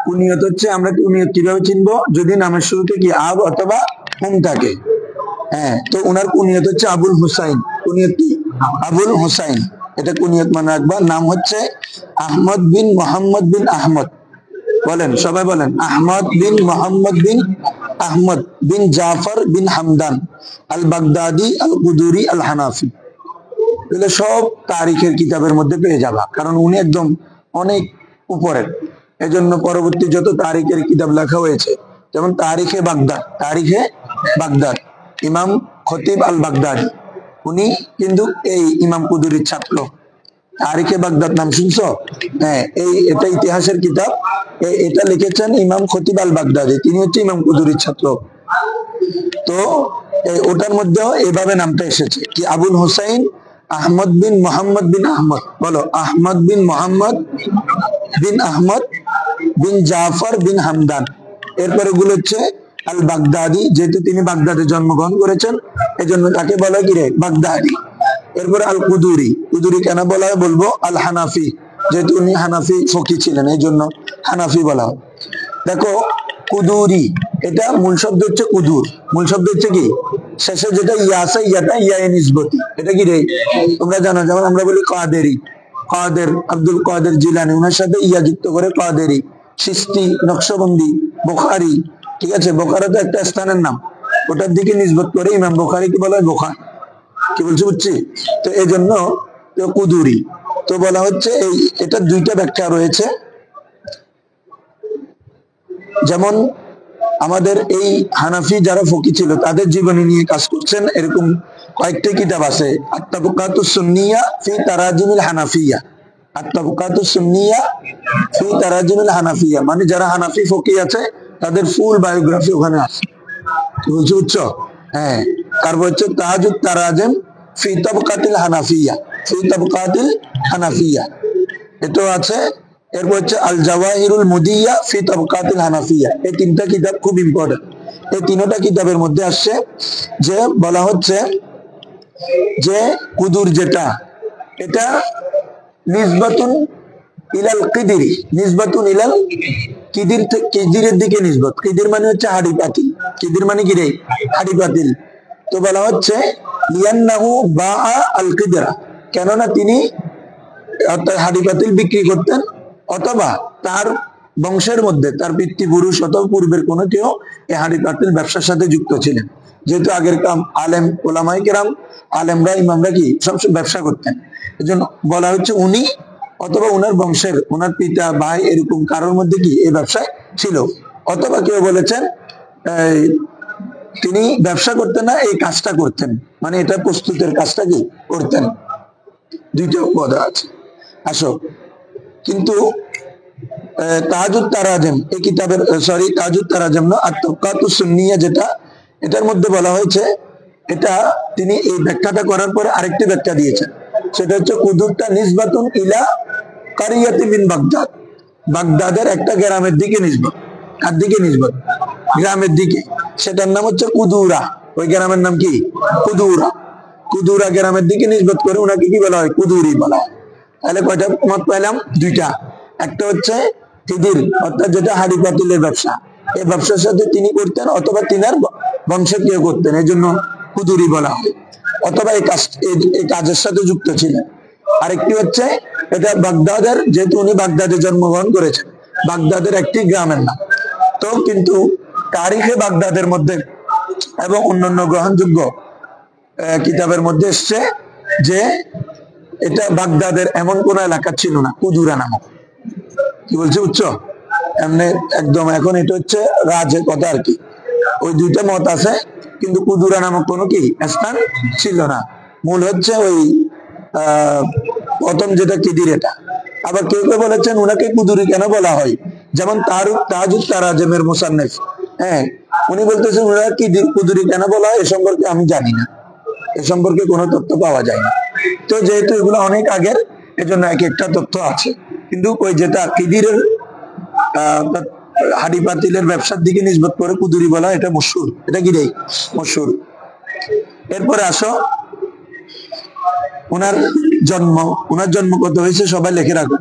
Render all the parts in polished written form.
কুনিয়ত হচ্ছে, আমরা কুনিয়ত কিভাবে চিনবো? যদি নামের শুরুতে কি আব অথবা হুম থাকে। হ্যাঁ, তো উনার কুনিয়ত হচ্ছে আবুল হুসাইন। কুনিয়ত কি? আবুল হুসাইন। এটা কুনিয়ত মনে রাখবা। নাম হচ্ছে আহমদ বিন মোহাম্মদ বিন আহমদ। বলেন, সবাই বলেন, আহমদ বিন মোহাম্মদ বিন আহমদ বিন জাফর বিন হামদান আল বাগদাদি আল কুদুরি আল হানাফি। এগুলো সব তারিখের কিতাবের মধ্যে পেয়ে যাবা, কারণ উনি একদম অনেক উপরের। এজন্য পরবর্তী যত তারিখের কিতাব লেখা হয়েছে, যেমন তারিখে বাগদাদ, তারিখে বাগদাদ ইমাম খতিব আল বাগদাদি, উনি কিন্তু এই ইমাম কুদুরির ছাত্র। তারিখে বাগদাদ নাম শুনছো? হ্যাঁ, এটা ইতিহাসের কিতাব। এটা লিখেছেন ইমাম খতিব আল বাগদাদি, তিনি হচ্ছে ইমাম কুদুরির ছাত্র। তো ওটার মধ্যেও এভাবে নামটা এসেছে কি, আবুল হুসাইন আহমদ বিন মোহাম্মদ বিন আহমদ। বলো, আহমদ বিন মোহাম্মদ বিন আহমদ বিন জাফর বিন হামদান। এরপরে গুলো হচ্ছে আল বাগদাদি, যেহেতু তিনি বাগদাদে জন্মগ্রহণ করেছেন এজন্য তাকে বলা কি রে, বাগদাদি। এরপরে আল কুদুরি। কুদুরি কেন বলা হয় বলবো? আল হানাফি, যেহেতু উনি হানাফি ফকি ছিলেন এই জন্য হানাফি বলা হয়। দেখো, কুদুরি এটা মূল শব্দ হচ্ছে কুদুর। মূল শব্দ হচ্ছে কি, শেষে যেটা ইয়া আছে, ইয়াটা ইয়া নিসবতি। এটা কি রে, তোমরা জানো, যেমন আমরা বলি কাদেরি, কাদের, আব্দুল কাদের জিলানী, ওনার সাথে ইয়া যুক্ত করে কাদেরি। চিশতি, নকশবন্দি, বুখারী, ঠিক আছে, বোখারা তো একটা স্থানের নাম, ওটার দিকে নিসবত করে ইমাম বুখারী কি বলা হয়, বুখার। কি বলছি বুঝছি? তো এই জন্য কুদুরি। তো বলা হচ্ছে এটা দুইটা ব্যাখ্যা রয়েছে। যেমন আমাদের এই হানাফি যারা ফকি ছিল তাদের জীবনী নিয়ে কাজ করছেন এরকম কয়েকটি কিতাব আছে। আত-তাবাকাতুস সুন্নিয়া ফি তারাজিমিল হানাফিয়া, আত-তাবাকাতুস সুন্নিয়া ফি তারাজিমিল হানাফিয়া, মানে যারা হানাফি ফকি আছে তাদের ফুল বায়োগ্রাফি ওখানে আছে। বুঝছো বুঝছো? হ্যাঁ, তারপর হচ্ছে তাহাজুত তারাজিম ফি তাবাকাতিল হানাফিয়া, ফি তাবাকাতিল হানাফিয়া, এটাও আছে। এরপর হচ্ছে আল জাওয়াহিরুল মুদিয়া ফি তাবাকাতিল হানাফিয়া। এই তিনটা কিতাব খুব ইম্পর্টেন্ট। এই তিনটা কিতাবের মধ্যে আসছে যে বলা হচ্ছে যে কুদুর যেটা, এটা নিসবাতুন ইলাল কিদিরি, নিসবাতুন ইলাল কিদির, কিদিরের দিকে নিসবত। কিদির মানে হচ্ছে হাড়ি পাতিল। কিদির মানে কি রে, হাড়ি পাতিল। তো বলা হচ্ছে লিয়ান্নাহু বাআ আল কিদরা, কেননা তিনি অর্থাৎ হাড়ি পাতিল বিক্রি করতেন, অথবা তার বংশের মধ্যে তার পিতৃপুরুষ অথবা পূর্বের কোনো কেউ এই হাড়ি পাতিল ব্যবসার সাথে যুক্ত ছিলেন। যেহেতু আগের কাম আলেম ওলামায়ে কেরাম, আলেমরা ইমামরা কি সব ব্যবসা করতেন, এজন্য বলা হচ্ছে উনি অথবা উনার বংশের, উনার পিতা ভাই এরকম কারোর মধ্যে কি এই ব্যবসায় ছিল। অথবা কেউ বলেছেন তিনি ব্যবসা করতেন না, এই কাজটা করতেন, মানে এটা প্রস্তুতের কাজটা কি করতেন। দুইটা কথা আছে। আসো, কিন্তু তাহাজুত তারাজিম এই কিতাবের, সরি তাহাজুত তারাজিম না, আত-তাবাকাতুস সুন্নিয়া যেটা, এটার মধ্যে বলা হয়েছে, এটা তিনি এই ব্যাখ্যাটা করার পরে আরেকটি ব্যাখ্যা দিয়েছেন, সেটা হচ্ছে কুদুরটা নিসবাতুন ইলা কারিয়াতি মিন বাগদাদ, বাগদাদের একটা গ্রামের দিকে নিসবত। কার দিকে নিসবত? গ্রামের দিকে। সেটার নাম হচ্ছে কুদুরা। ওই গ্রামের নাম কি? কুদুরা। কুদুরা গ্রামের দিকে নিসবত করে ওনাকে কি বলা হয়? কুদুরি বলা হয়। তাহলে কয়টা মত পেলাম? দুইটা। একটা হচ্ছে কিদির, অর্থাৎ যেটা হাড়ি পাতিলের ব্যবসা, এই ব্যবসার সাথে তিনি করতেন অথবা তিনার বংশের কেউ করতেন, এই জন্য কুদুরি বলা হয়, অথবা এই কাজের সাথে যুক্ত ছিলেন। আরেকটি হচ্ছে এটা বাগদাদের, যেহেতু উনি বাগদাদে জন্মগ্রহণ করেছেন, বাগদাদের একটি গ্রামের নাম। তো কিন্তু তারিখে বাগদাদের মধ্যে এবং অন্যান্য গ্রহণযোগ্য কিতাবের মধ্যে এসছে যে এটা বাগদাদের এমন কোন এলাকা ছিল না কুদুরা নামক। কি বলছে বুঝছো? এমনি একদম এখন এটা হচ্ছে রাজের কথা আর কি। ওই দুইটা মত আছে, কিন্তু কুদুরা নামক কোনো কি স্থান ছিল না। মূল হচ্ছে ওই প্রথম যেটা কিদির এটা। আবার কেউ কেউ বলেছেন উনাকে কুদুরি কেন বলা হয়, যেমন তাহাজুত তারাজিমের মুসান্নিফ, হ্যাঁ, উনি বলতেছেন উনারা কুদুরি কেন বলা হয় এ সম্পর্কে আমি জানি না, এ সম্পর্কে কোনো তথ্য পাওয়া যায় না। তো যেহেতু এগুলো অনেক আগের, এজন্য এক একটা তথ্য আছে, কিন্তু ওই যেটা কিদিরের হাড়ি পাতিলের ব্যবসার দিকে নিসবত করে কুদুরি বলা, এটা মশহুর, এটা কি রে মশহুর। এরপরে আসো ওনার জন্ম কত হয়েছে সবাই লিখে রাখো।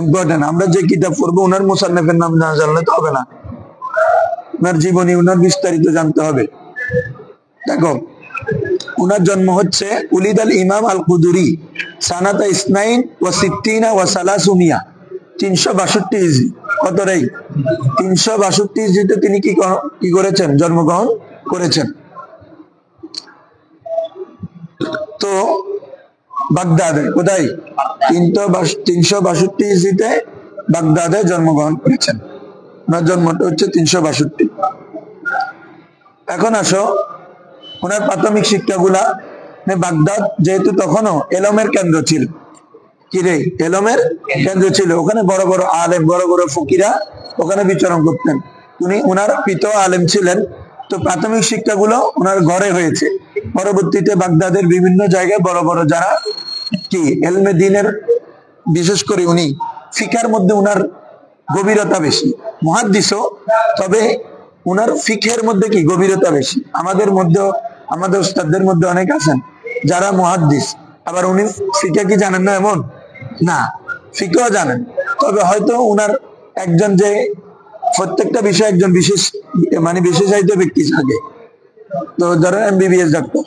ইম্পর্টেন্ট। আমরা যে কিতাব পড়বো ওনার মুসান্নিফের নাম না জানলে তো হবে না, ওনার জীবনী, ওনার বিস্তারিত জানতে হবে। দেখো, ওনার জন্ম হচ্ছে উলিদ আল ইমাম আল কুদুরি সানাতা ইসনাইন ওয়া সিত্তিনা ওয়া সালাসুমিয়া, 362 হিজরি। কত রে? 362 হিজরিতে তিনি কি করেছেন? জন্মগ্রহণ করেছেন। তো বাগদাদে, কোথায়? 362 হিজরিতে বাগদাদে জন্মগ্রহণ করেছেন। ওনার জন্মটা হচ্ছে 362। এখন আসো ওনার প্রাথমিক শিক্ষাগুলা। বাগদাদ যেহেতু তখনও এলমের কেন্দ্র ছিল, কি রে? এলমের কেন্দ্র ছিল। ওখানে বড় বড় আলেম, বড় বড় ফকিরা ওখানে বিচরণ করতেন। উনি ওনার পিতা আলেম ছিলেন। তো প্রাথমিক শিক্ষাগুলো ওনার ঘরে হয়েছে। পরবর্তীতে বাগদাদের বিভিন্ন জায়গায় বড় বড় যারা কি এলমে দিনের, বিশেষ করে উনি ফিকার মধ্যে উনার গভীরতা বেশি, মুহাদ্দিসও, তবে উনার ফিকের মধ্যে কি গভীরতা বেশি। আমাদের মধ্যে, আমাদের উস্তাদদের মধ্যে অনেক আছেন যারা মুহাদ্দিস, আবার উনি ফিকে কি জানেন না এমন না, ফিকেও জানেন, তবে হয়তো উনার একজন যে প্রত্যেকটা বিষয়ে একজন বিশেষ মানে বিশেষায়িত ব্যক্তি থাকে। তো ধরেন MBBS ডাক্তার,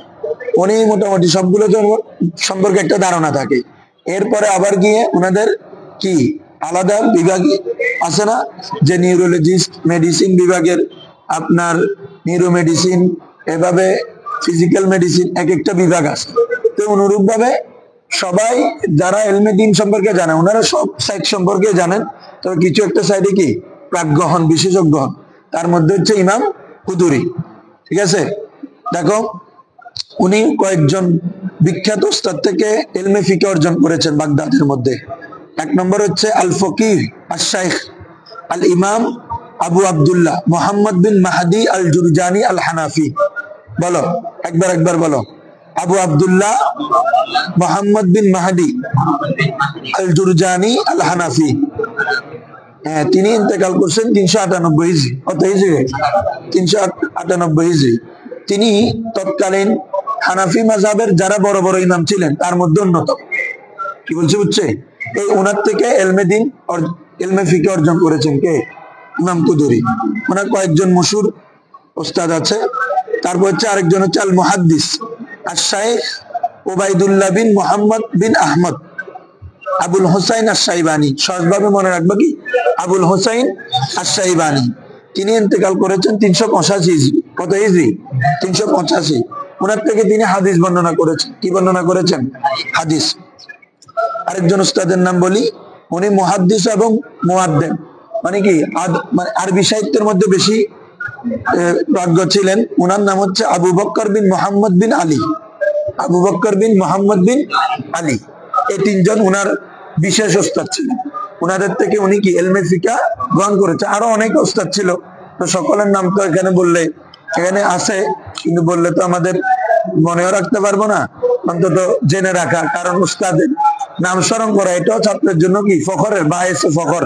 উনি মোটামুটি সবগুলো সম্পর্কে একটা ধারণা থাকে। এরপরে আবার গিয়ে ওনাদের কি আলাদা বিভাগ আছে না, যে নিউরোলজিস্ট, মেডিসিন বিভাগের আপনার নিউরো মেডিসিন, এভাবে ফিজিক্যাল মেডিসিন, এক একটা বিভাগ আছে। তো অনুরূপ ভাবে সবাই যারা এলমে দিন সম্পর্কে জানে ওনারা সব সাইড সম্পর্কে জানেন, তবে কিছু একটা সাইডে কি প্রাজ্ঞ হন, বিশেষজ্ঞ হন। তার মধ্যে হচ্ছে ইমাম কুদুরি। ঠিক আছে, দেখো উনি কয়েকজন বিখ্যাত উস্তাদ থেকে ইলমে ফিকহ অর্জন করেছেন বাগদাদের মধ্যে। এক নম্বর হচ্ছে আল ফকিহ আল শাইখ আল ইমাম আবু আব্দুল্লাহ মুহাম্মদ বিন মাহদি আল জুরজানি আল হানাফি। বলো একবার বলো, আবু আব্দুল্লাহ মুহাম্মদ বিন মাহদি আল জুরজানি আল হানাফি। হ্যাঁ, তিনি ইন্তেকাল করছেন 398 হিজরি। কত হিজরি? 398 হিজরি। তিনি তৎকালীন হানাফি মাযহাবের যারা বড় বড় ইমাম ছিলেন তার মধ্যে অন্যতম। কি বলছে বুঝছে? এই ওনার থেকে এলমে দিন, এলমে ফিকহ অর্জন করেছেন কে? ইমাম কুদুরি। ওনার কয়েকজন মশহুর ওস্তাদ আছে। তারপর হচ্ছে আরেকজন হচ্ছে আল মুহাদ্দিস আশ-শাইখ উবাইদুল্লাহ বিন মুহাম্মদ বিন আহমদ আবুল হোসাইন আশ-শাইবানি। সহজভাবে মনে রাখবা কি, আবুল হোসাইন আশ-শাইবানি। তিনি ইন্তেকাল করেছেন 385 হিজরি। কত হিজরি? 385। ওনার থেকে তিনি হাদিস বর্ণনা করেছেন। কি বর্ণনা করেছেন? হাদিস। আরেকজন উস্তাদের নাম বলি, উনি মুহাদ্দিস এবং মুআদ্দিব, মানে কি মানে আরবি সাহিত্যের মধ্যে বেশি প্রাজ্ঞ ছিলেন। ওনার নাম হচ্ছে আবু বকর বিন মুহাম্মদ বিন আলী। আবু বকর বিন মুহাম্মদ বিন আলী, এই তিনজন উনার বিশেষ ওস্তাদ ছিলেন। উনাদের থেকে উনি কি ইলমে ফিকহ গ্রহণ করেছে। আরো অনেক ওস্তাদ ছিল, তো সকলের নাম তো এখানে বললে, এখানে আছে কিন্তু বললে তো আমাদের মনেও রাখতে পারবো না, অন্তত জেনে রাখা। কারণ উস্তাদের নাম স্মরণ করা এটাও ছাত্রের জন্য কি ফখরের, বায়েসে ফখর।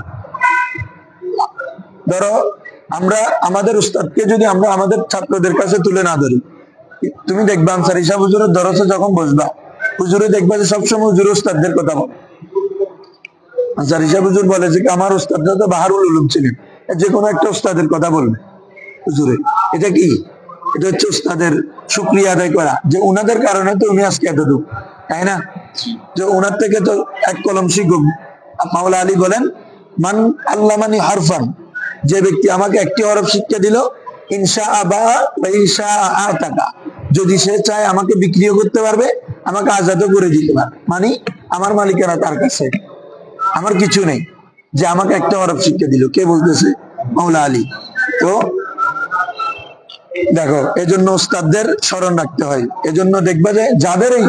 ধরো আমরা আমাদের উস্তাদকে যদি আমরা আমাদের ছাত্রদের কাছে তুলে না ধরি, তুমি দেখবা আনসারী সাহেব হুজুরের দরসে যখন বসবা, হুজুরে দেখবা যে সবসময় হুজুর উস্তাদদের কথা বলে। আনসারী সাহেব হুজুর বলে যে আমার উস্তাদরা তো বাহারুল উলুম ছিলেন, যে কোনো একটা উস্তাদের কথা বলবে হুজুরে। এটা কি? এটা হচ্ছে উস্তাদের শুকরিয়া আদায় করা, যে উনাদের কারণে তো উনি আজকে এতটুকু, তাই না? যে ওনার থেকে তো এক কলম শিখুক। মাওলা আলী বলেন, মান আল্লামানি হারফান, যে ব্যক্তি আমাকে একটি হরফ শিক্ষা দিল, ইনশা আবা বা ইনশা আতাকা, যদি সে চায় আমাকে বিক্রিও করতে পারবে, আমাকে আজাদও করে দিতে পারবে। মানে আমার মালিকানা তার কাছে, আমার কিছু নেই, যে আমাকে একটা হরফ শিক্ষা দিল। কে বলতেছে? মাওলা আলী। তো দেখো, এজন্য উস্তাদদের স্মরণ রাখতে হয়। এজন্য দেখবা যে যাদের এই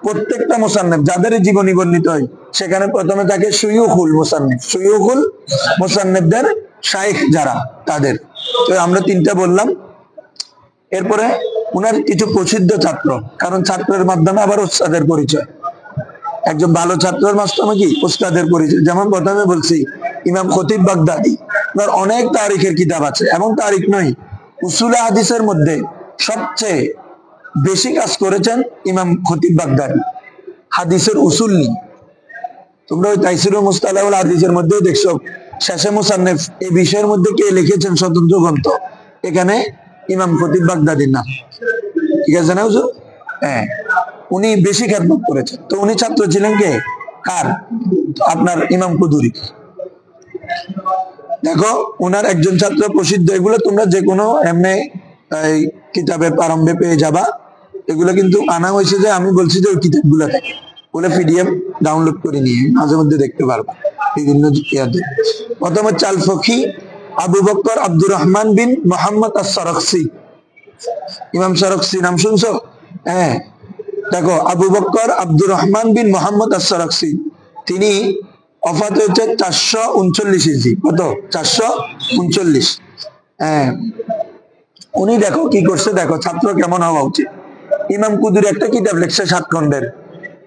প্রত্যেকটা মুসান্নিফ, যাদের জীবনী বর্ণিত হয়, সেখানে প্রথমে থাকে শুয়ুখুল মুসান্নিফ, শুয়ুখুল মুসান্নিফদের শাইখ যারা, তাদের। তো আমরা তিনটা বললাম। এরপরে উনার কিছু প্রসিদ্ধ ছাত্র, কারণ ছাত্রের মাধ্যমে আবার উস্তাদের পরিচয়। একজন ভালো ছাত্রের মাধ্যমে কি উস্তাদের পরিচয়। যেমন প্রথমে বলছি ইমাম খতিব বাগদাদি, ওনার অনেক তারিখের কিতাব আছে, এবং তারিখ নয়, উসুল হাদিসের মধ্যে সবচেয়ে বেশি কাজ করেছেন ইমাম খতিব বাগদাদি। হাদিসের উসুল নিয়ে তোমরা ওই তাইসিরুল মুস্তালাহুল হাদিসের মধ্যেও দেখছো শেষে মুসান্নিফ এই বিষয়ের মধ্যে কে লিখেছেন স্বতন্ত্র গ্রন্থ, এখানে ইমাম খতিব বাগদাদির নাম। ঠিক আছে না হুজুর? হ্যাঁ, উনি বেশি খেদমত করেছেন। তো উনি ছাত্র ছিলেন কে, কার? আপনার ইমাম কুদুরি। দেখো ওনার একজন ছাত্র প্রসিদ্ধ, এগুলো তোমরা যে কোনো এমনি কিতাবের প্রারম্ভে পেয়ে যাবা। এগুলো কিন্তু আনা হয়েছে যে আমি বলছি যে ওই কিতাবগুলো থেকে বলে পিডিএফ ডাউনলোড করে নিয়ে মাঝে মধ্যে দেখতে পারবা বিভিন্ন ইয়াতে। প্রথম হচ্ছে আল ফকি আবু বকর আব্দুর রহমান বিন মোহাম্মদ আস-সারাকসি। ইমাম সারাকসি নাম শুনছো? হ্যাঁ, দেখো আবু বকর আব্দুর রহমান বিন মোহাম্মদ আস-সারাকসি, তিনি ওফাত হচ্ছে 439 হিজরি। কত? 439। হ্যাঁ, উনি দেখো কি করছে, দেখো ছাত্র কেমন হওয়া উচিত। ইমাম কুদুরি একটা কিতাব লিখছে 7 খণ্ডের,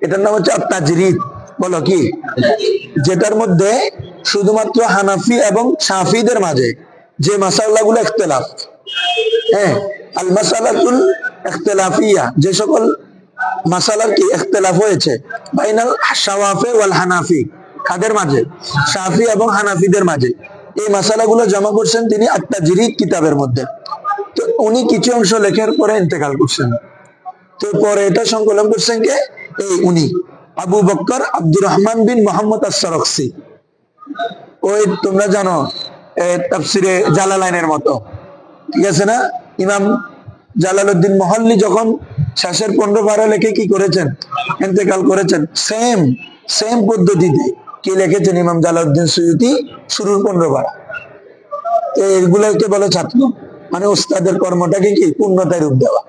এটার নাম হচ্ছে আত-তাজরিদ। বলো কি? যেটার মধ্যে শুধুমাত্র হানাফি এবং শাফিদের মাঝে যে মাসালাগুলো ইখতিলাফ, হ্যাঁ, আল মাসালাতুল ইখতিলাফিয়া, যে সকল মাসালার কি ইখতিলাফ হয়েছে বাইনাল শাওয়াফি ওয়াল হানাফি, কাদের মাঝে? শাফি এবং হানাফিদের মাঝে। এই মাসালাগুলো জমা করছেন তিনি আত-তাজরিদ কিতাবের মধ্যে। তো উনি কিছু অংশ লেখার পরে ইন্তেকাল করছেন। তো পরে এটা সংকলন করছেন কে? এই উনি আবু বকর আব্দুর রহমান বিন মোহাম্মদ আস-সারাকসি। ওই তোমরা জানো তাফসিরে জালালাইনের মতো, ঠিক আছে না? ইমাম জালালউদ্দিন মুহাল্লি যখন শেষের 15 পারা লেখে কি করেছেন? ইন্তেকাল করেছেন। সেম সেম পদ্ধতিতে কি লিখেছেন ইমাম জালালউদ্দিন সুয়ুতি শুরুর 15 পারা। তো এগুলোকে বলে ছাত্র, মানে ওস্তাদের কর্মটাকে কি পূর্ণতায় রূপ দেওয়া।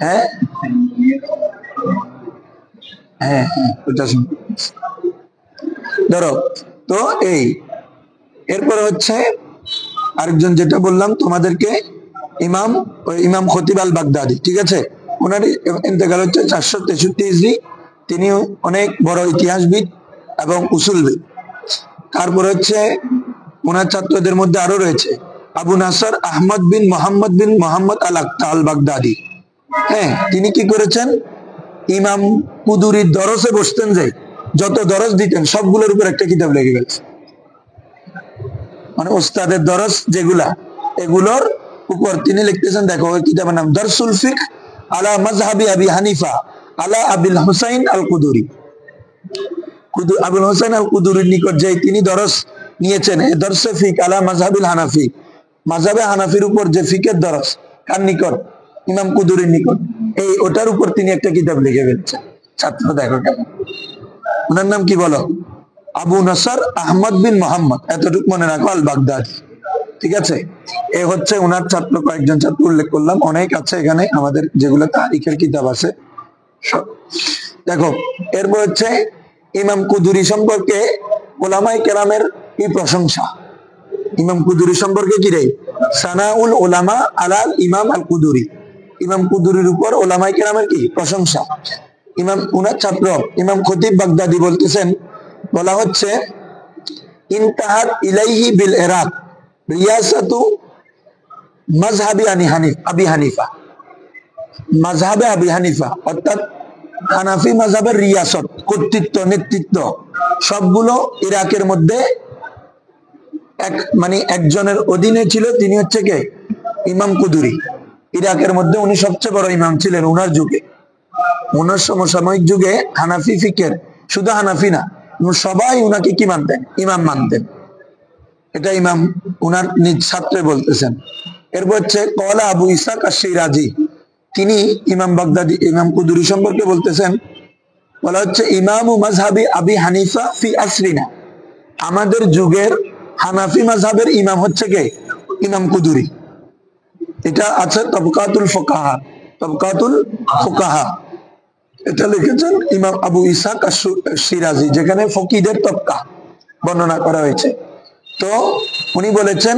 হ্যাঁ হ্যাঁ হ্যাঁ, ওটা ধরো। তো এই এরপরে হচ্ছে আরেকজন, যেটা বললাম তোমাদেরকে, ইমাম খতিব আল বাগদাদি। ঠিক আছে, ওনার ইন্তেকাল হচ্ছে 463 হিজরি। তিনি অনেক বড় ইতিহাসবিদ এবং উসুলবিদ। তারপরে হচ্ছে ওনার ছাত্রদের মধ্যে আরো রয়েছে আবু নাসর আহমদ বিন মোহাম্মদ আল আক্তা আল বাগদাদি। হ্যাঁ, তিনি কি করেছেন? ইমাম কুদুরির দরসে বসতেন, যে যত দরস দিতেন সবগুলোর উপর একটা কিতাব লিখে গেছে। মানে ওস্তাদের দরস যেগুলা, এগুলোর উপর তিনি লিখতেছেন। দেখো ওই কিতাবের নাম দরসুল ফিকহ আলা মাযহাবি আবি হানিফা আলা আবিল হুসাইন আল কুদুরি। আবুল হুসাইন আল কুদুরির নিকট যে তিনি দরস নিয়েছেন, এই দরসে ফিক আলা মাযহাবিল হানাফি, মাযহাবে হানাফির উপর যে ফিকের দরস, কার নিকট? ইমাম কুদুরির নিকট। এই ওটার উপর তিনি একটা কিতাব লিখে ফেলছেন। ছাত্র দেখো কেমন। ওনার নাম কি বলো? আবু নাসর আহমদ বিন মোহাম্মদ, এতটুকু মনে রাখো, আল বাগদাদি। ঠিক আছে, এ হচ্ছে ওনার ছাত্র। কয়েকজন ছাত্র উল্লেখ করলাম, অনেক আছে এখানে আমাদের যেগুলো তারিখের কিতাব আছে। দেখো এরপর হচ্ছে ইমাম কুদুরি সম্পর্কে ওলামায়ে কেরামের কি প্রশংসা। ইমাম কুদুরি সম্পর্কে কি রে? সানাউল উলামা আলাল ইমাম আল কুদুরি। ইমাম কুদুরির উপর ওলামায়ে কেরামের কি প্রশংসা। ইমাম উনার ছাত্র ইমাম খতিব বাগদাদি বলতেছেন, বলা হচ্ছে ইনতাহাত ইলাইহি বিল ইরাক রিয়াসাতু মাযহাবি আবি হানিফা। মাযহাবে আবি হানিফা অর্থাৎ হানাফি মাযহাবের রিয়াসত, কর্তৃত্ব, নেতৃত্ব সবগুলো ইরাকের মধ্যে মানে একজনের অধীনে ছিল। তিনি হচ্ছে কে? ইমাম কুদুরি। ইরাকের মধ্যে উনি সবচেয়ে বড় ইমাম ছিলেন উনার যুগে। উনার সমসাময়িক যুগে হানাফি ফিকের, শুধু হানাফি না, সবাই উনাকে কি মানতেন? ইমাম মানতেন। এটা ইমাম উনার নিজ ছাত্রে বলতেছেন। এরপর হচ্ছে কওলা আবু ইসহাক আশ-শিরাজি। তিনি ইমাম বাগদাদি ইমাম কুদুরি সম্পর্কে বলতেছেন, বলা হচ্ছে ইমামু মাযহাবি আবি হানিফা ফি আসরিনা। আমাদের যুগের হানাফি মাযহাবের ইমাম হচ্ছে কে? ইমাম কুদুরি। এটা আছে তবকাতুল ফুকাহা, এটা লিখেছেন ইমাম আবু ইসহাক আশ-শিরাজি, যেখানে ফকিদের তবকা বর্ণনা করা হয়েছে। তো উনি বলেছেন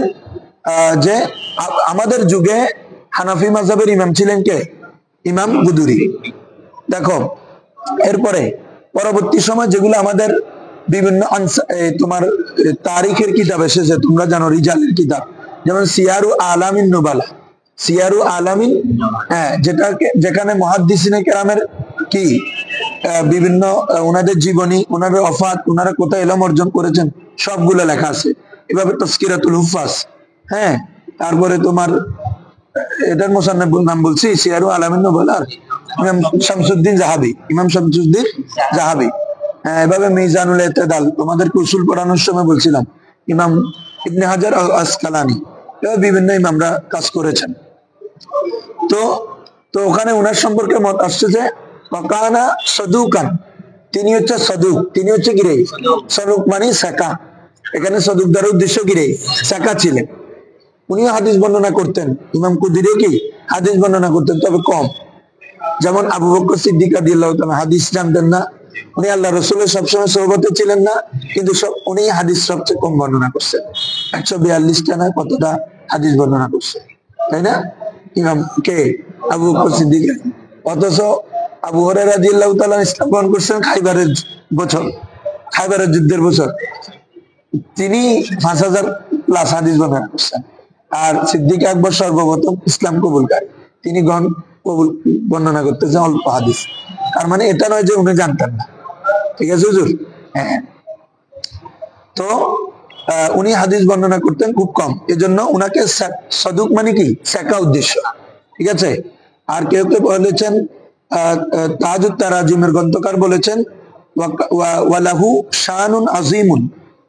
যে আমাদের যুগে হানাফি মাযহাবের ইমাম ছিলেন কে? ইমাম কুদুরি। দেখো এরপরে পরবর্তী সময় যেগুলো আমাদের বিভিন্ন তোমার তারিখের কিতাব এসেছে, তোমরা জানো রিজালের কিতাব, যেমন সিয়ারু আলামিন নুবালা, সিয়ারু আলামিন, হ্যাঁ, যেখানে মুহাদ্দিসিনে কেরামের কি বিভিন্ন ওনাদের জীবনী, ওনাদের ওফাত, ওনারা কোথায় ইলম অর্জন করেছেন সবগুলো লেখা আছে। এভাবে তাসকিরাতুল হুফাজ, হ্যাঁ, তারপরে তোমার এটার মুসান্নিফের নাম বলছি, সিয়ারু আলামিন নুবালার ইমাম শামসুদ্দিন জাহাবি, ইমাম শামসুদ্দিন জাহাবি। হ্যাঁ, এভাবে মিজানুল ইতিদাল, তোমাদেরকে উসুল পড়ানোর সময় বলছিলাম, ইমাম ইবনে হাজার আল আসকালানি, বিভিন্ন ইমামরা কাজ করেছেন। তো তো ওখানে ওনার সম্পর্কে মত আসছে যে ওয়াকানা সাদুকান, তিনি হচ্ছে সাদুক, তিনি হচ্ছে গিরে সাদুক মানে সাকা, এখানে সাদুক দ্বারা উদ্দেশ্য গিরে সাকা ছিলেন। উনিও হাদিস বর্ণনা করতেন, ইমাম কুদিরে কি হাদিস বর্ণনা করতেন, তবে কম। যেমন আবু বকর সিদ্দিক রাদিয়াল্লাহু তাআলা হাদিস জানতেন না, উনি আল্লাহ রাসূলের সবসময় সোহবতে ছিলেন না, কিন্তু উনি হাদিস সবচেয়ে কম বর্ণনা করছেন, 142টা না কতটা হাদিস বর্ণনা করছেন, তাই না? ইমাম কে আবু বকর সিদ্দিক। অথচ আবু হুরায়রা রাদিয়াল্লাহু তাআলা ইসলাম গ্রহণ করছেন খাইবারের বছর, খাইবারের যুদ্ধের বছর, তিনি 5000 প্লাস হাদিস বর্ণনা করছেন। আর সিদ্দিক আকবর সর্বপ্রথম ইসলাম কবুলকারী, তিনি বর্ণনা করতেছেন অল্প হাদিস। তার মানে এটা নয় যে উনি জানতেন না, ঠিক আছে হুজুর? হ্যাঁ, তো উনি হাদিস বর্ণনা করতেন খুব কম, এজন্য উনাকে সাদুক মানে কি সাকা উদ্দেশ্য, ঠিক আছে? আর কেউ কেউ বলেছেন, তাজুত তারাজিমের গ্রন্থকার বলেছেন ওয়ালাহু শানুন আজিমুন,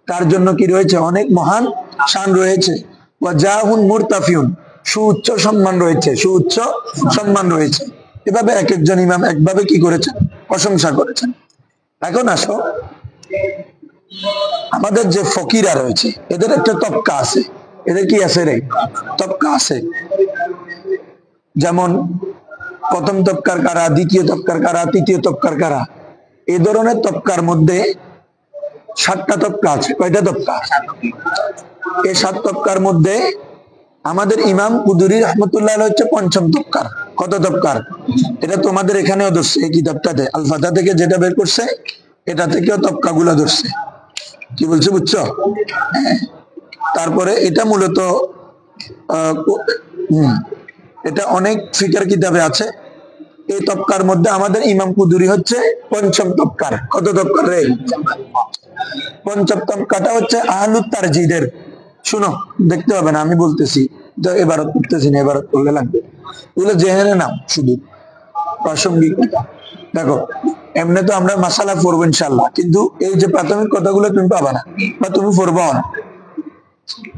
তার জন্য কি রয়েছে অনেক মহান শান রয়েছে, ওয়াজাহুন মুরতাফিউন, সুউচ্চ সম্মান রয়েছে, সুউচ্চ সম্মান রয়েছে। এভাবে এক একজন ইমাম একভাবে কি করেছেন, প্রশংসা করেছেন। এখন আসো, আমাদের যে ফকিরা রয়েছে এদের একটা তবকা আছে, এদের কি আছে রে? তবকা আছে। যেমন প্রথম তবকার কারা, দ্বিতীয় তবকার কারা, তৃতীয় তবকার কারা, এই ধরনের তবকার মধ্যে 7টা তবকা আছে। কয়টা তবকা? এই 7 তবকার মধ্যে আমাদের ইমাম কুদুরি রহমতুল্লাহ হচ্ছে পঞ্চম তবকার। কত তবকার? এটা তোমাদের এখানেও ধরছে, এই কিতাবটাতে আল ফাতা থেকে যেটা বের করছে এটা থেকেও তবকা গুলা ধরছে। কি বলছে বুঝছো? তারপরে এটা মূলত এটা অনেক ফিকার কিতাবে আছে। এই তবকার মধ্যে আমাদের ইমাম কুদুরি হচ্ছে পঞ্চম তবকার। কত তবকার রে? পঞ্চম তবকাটা হচ্ছে আহলুত তারজিদের। শুনো, দেখতে হবে না, আমি বলতেছি, এবার করতেছি না, এবার করলে লাগবে, এগুলো জেনে নাও শুধু প্রাসঙ্গিক। দেখো, এমনি তো আমরা মাসালা পড়বো ইনশাল্লাহ, কিন্তু এই যে প্রাথমিক কথাগুলো তুমি পাবা না বা তুমি পড়বাও না,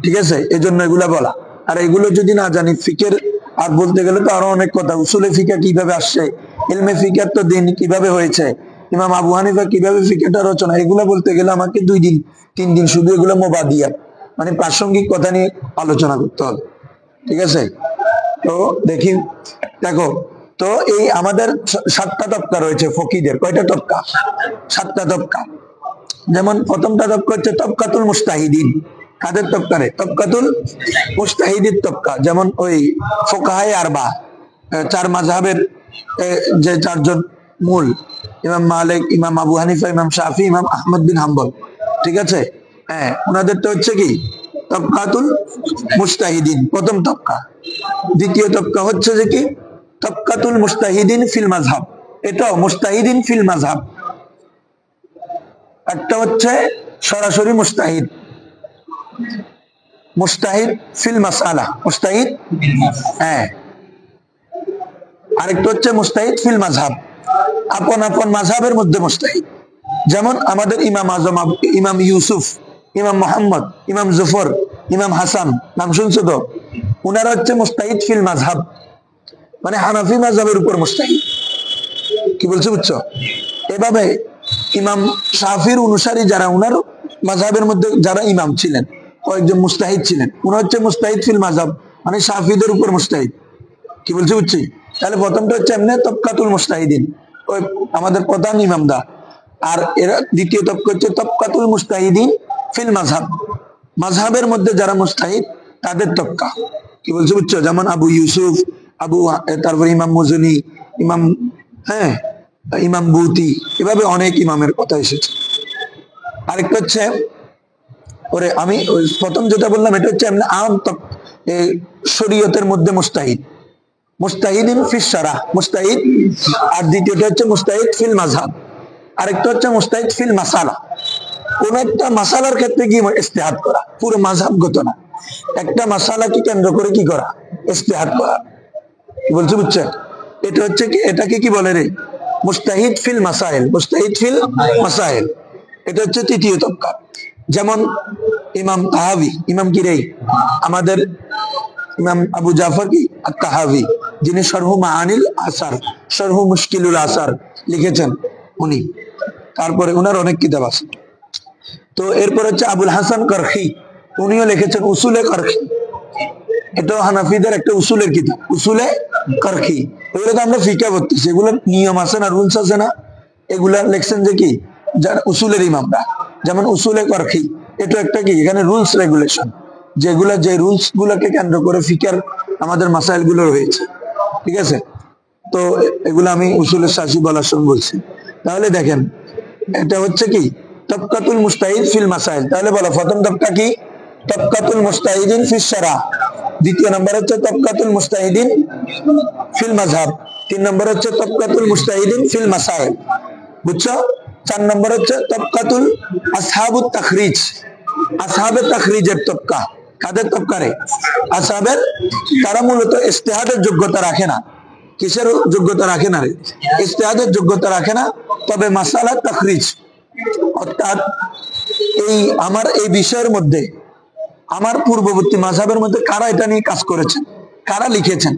ঠিক আছে? এই জন্য এগুলা বলা। আর এগুলো যদি না জানি ফিকের, আর বলতে গেলে তো আরো অনেক কথা, উসুলে ফিকা কিভাবে আসছে, ইলমে ফিকার তো দিন কিভাবে হয়েছে, ইমাম আবু হানিফা কিভাবে ফিকাটা রচনা, এগুলো বলতে গেলে আমাকে 2 দিন 3 দিন শুধু এগুলো মোবাদিয়া মানে প্রাসঙ্গিক কথা নিয়ে আলোচনা করতে হবে, ঠিক আছে? তো দেখি, দেখো তো এই আমাদের 7টা তবকা রয়েছে ফকিদের। কয়টা তবকা? 7টা তবকা। যেমন প্রথমটা তবকা হচ্ছে তবকাতুল মুস্তাহিদিন। কাদের তবকা রে? তবকাতুল মুস্তাহিদির তবকা। যেমন ওই ফুকাহায়ে আরবা, 4 মাযহাবের যে 4 জন মূল, ইমাম মালিক, ইমাম আবু হানিফা, ইমাম শাফি, ইমাম আহমদ বিন হাম্বল, ঠিক আছে? হ্যাঁ, ওনাদেরটা হচ্ছে কি তবকাতুল মুস্তাহিদিন, প্রথম তবকা। দ্বিতীয় তবকা হচ্ছে যে কি তবকাতুল মুস্তাহিদিন ফিল মাযহাব, এটাও মুস্তাহিদিন ফিল মাযহাব। একটা হচ্ছে সরাসরি মুস্তাহিদ, মুস্তাহিদ ফিল মাসআলা, মুস্তাহিদ, হ্যাঁ। আরেকটা হচ্ছে মুস্তাহিদ ফিল মাযহাব, আপন আপন মাযহাবের মধ্যে মুস্তাহিদ। যেমন আমাদের ইমাম আজম, ইমাম ইউসুফ, ইমাম মোহাম্মদ, ইমাম জুফর, ইমাম হাসান, নাম শুনছো তো? উনারা হচ্ছে মুস্তাহিদ ফিল মাযহাব, মানে হানাফি মাযহাবের উপর মুস্তাহিদ। কি বলছো বুঝছো? এভাবে ইমাম শাফির অনুসারী যারা, উনার মাযহাবের মধ্যে যারা ইমাম ছিলেন, কয়েকজন মুস্তাহিদ ছিলেন, উনি হচ্ছে মুস্তাহিদ ফিল মাযহাব, মানে শাফিদের উপর মুস্তাহিদ। কি বলছো বুঝছি? তাহলে প্রথমটা হচ্ছে এমনি তবকাতুল মুস্তাহিদিন, ওই আমাদের প্রধান ইমামদা। আর এরা দ্বিতীয় তবকা হচ্ছে তবকাতুল মুস্তাহিদিন ফিল মাযহাব, মাযহাবের মধ্যে যারা মুস্তাহিদ তাদের তবকা। কি বলছো বুঝছো? যেমন আবু ইউসুফ, তারপর ইমাম মুজনি, ইমাম, হ্যাঁ, ইমাম বুতি, এভাবে অনেক ইমামের কথা এসেছে। আরেকটা হচ্ছে ওরে আমি প্রথম যেটা বললাম এটা হচ্ছে এমনি আম শরীয়তের মধ্যে মুস্তাহিদ, মুস্তাহিদিন ফিস শারা, মুস্তাহিদ। আর দ্বিতীয়টা হচ্ছে মুস্তাহিদ ফিল মাযহাব, আরেকটা হচ্ছে মুস্তাহিদ ফিল মাসালা, কোন একটা মাসালার ক্ষেত্রে কি ইজতিহাদ করা, পুরো মাযহাবগত না, একটা মাসালাকে কেন্দ্র করে কি করা, ইজতিহাদ করা। কি বলছি বুঝছেন? এটা হচ্ছে কি, এটাকে কি বলে রে, মুস্তাহিদ ফিল মাসাইল, মুস্তাহিদ ফিল মাসাইল। এটা হচ্ছে তৃতীয় তবকা। যেমন ইমাম তাহাবি, ইমাম কি রে, আমাদের ইমাম আবু জাফর কি আত-তাহাবি, যিনি শরহ মাআনিল আসার, শরহ মুশকিলুল আসার লিখেছেন উনি। তারপরে ওনার অনেক কিতাব আছে। তো এরপর হচ্ছে আবুল হাসান করখি, উনিও লিখেছেন উসুলে করখি, এটা হানাফিদের একটা উসুলের কিতাব, উসুলে করখি। এগুলো তো আমরা ফিকা করতেছি, এগুলোর নিয়ম আছে না, রুলস আছে না, এগুলা লিখছেন যে কি যারা উসুলের ইমামরা, যেমন উসুলে করখি, এটা একটা কি, এখানে রুলস রেগুলেশন, যেগুলা যে রুলস গুলাকে কেন্দ্র করে ফিকার আমাদের মাসাইল গুলো রয়েছে, ঠিক আছে। তো এগুলো আমি উসুলের শাসি বলার সময় বলছি। তাহলে দেখেন এটা হচ্ছে কি তবকাতুল মুস্তাহিদ ফিল মাসাইল। তাহলে বলো প্রথম তবকা কি, তবকাতুল মুস্তাহিদিন ফিস শারা, দ্বিতীয় নম্বর হচ্ছে তবকাতুল মুস্তাহিদিন ফিল মাযহাব, তিন নম্বর হচ্ছে তবকাতুল মুস্তাহিদিন ফিল মাসাইল, বুঝছো? চার নম্বর হচ্ছে তবকাতুল আসহাবুত তাখরিজ, আসহাবে তাখরিজের তবকা। কাদের তবকা রে? আসহাবের। তারা মূলত ইজতিহাদের যোগ্যতা রাখে না। কিসের যোগ্যতা রাখে না রে? ইজতিহাদের যোগ্যতা রাখে না, তবে মাসালা তাখরিজ, অর্থাৎ এই আমার এই বিষয়ের মধ্যে আমার পূর্ববর্তী মাযহাবের মধ্যে কারা এটা নিয়ে কাজ করেছেন, কারা লিখেছেন,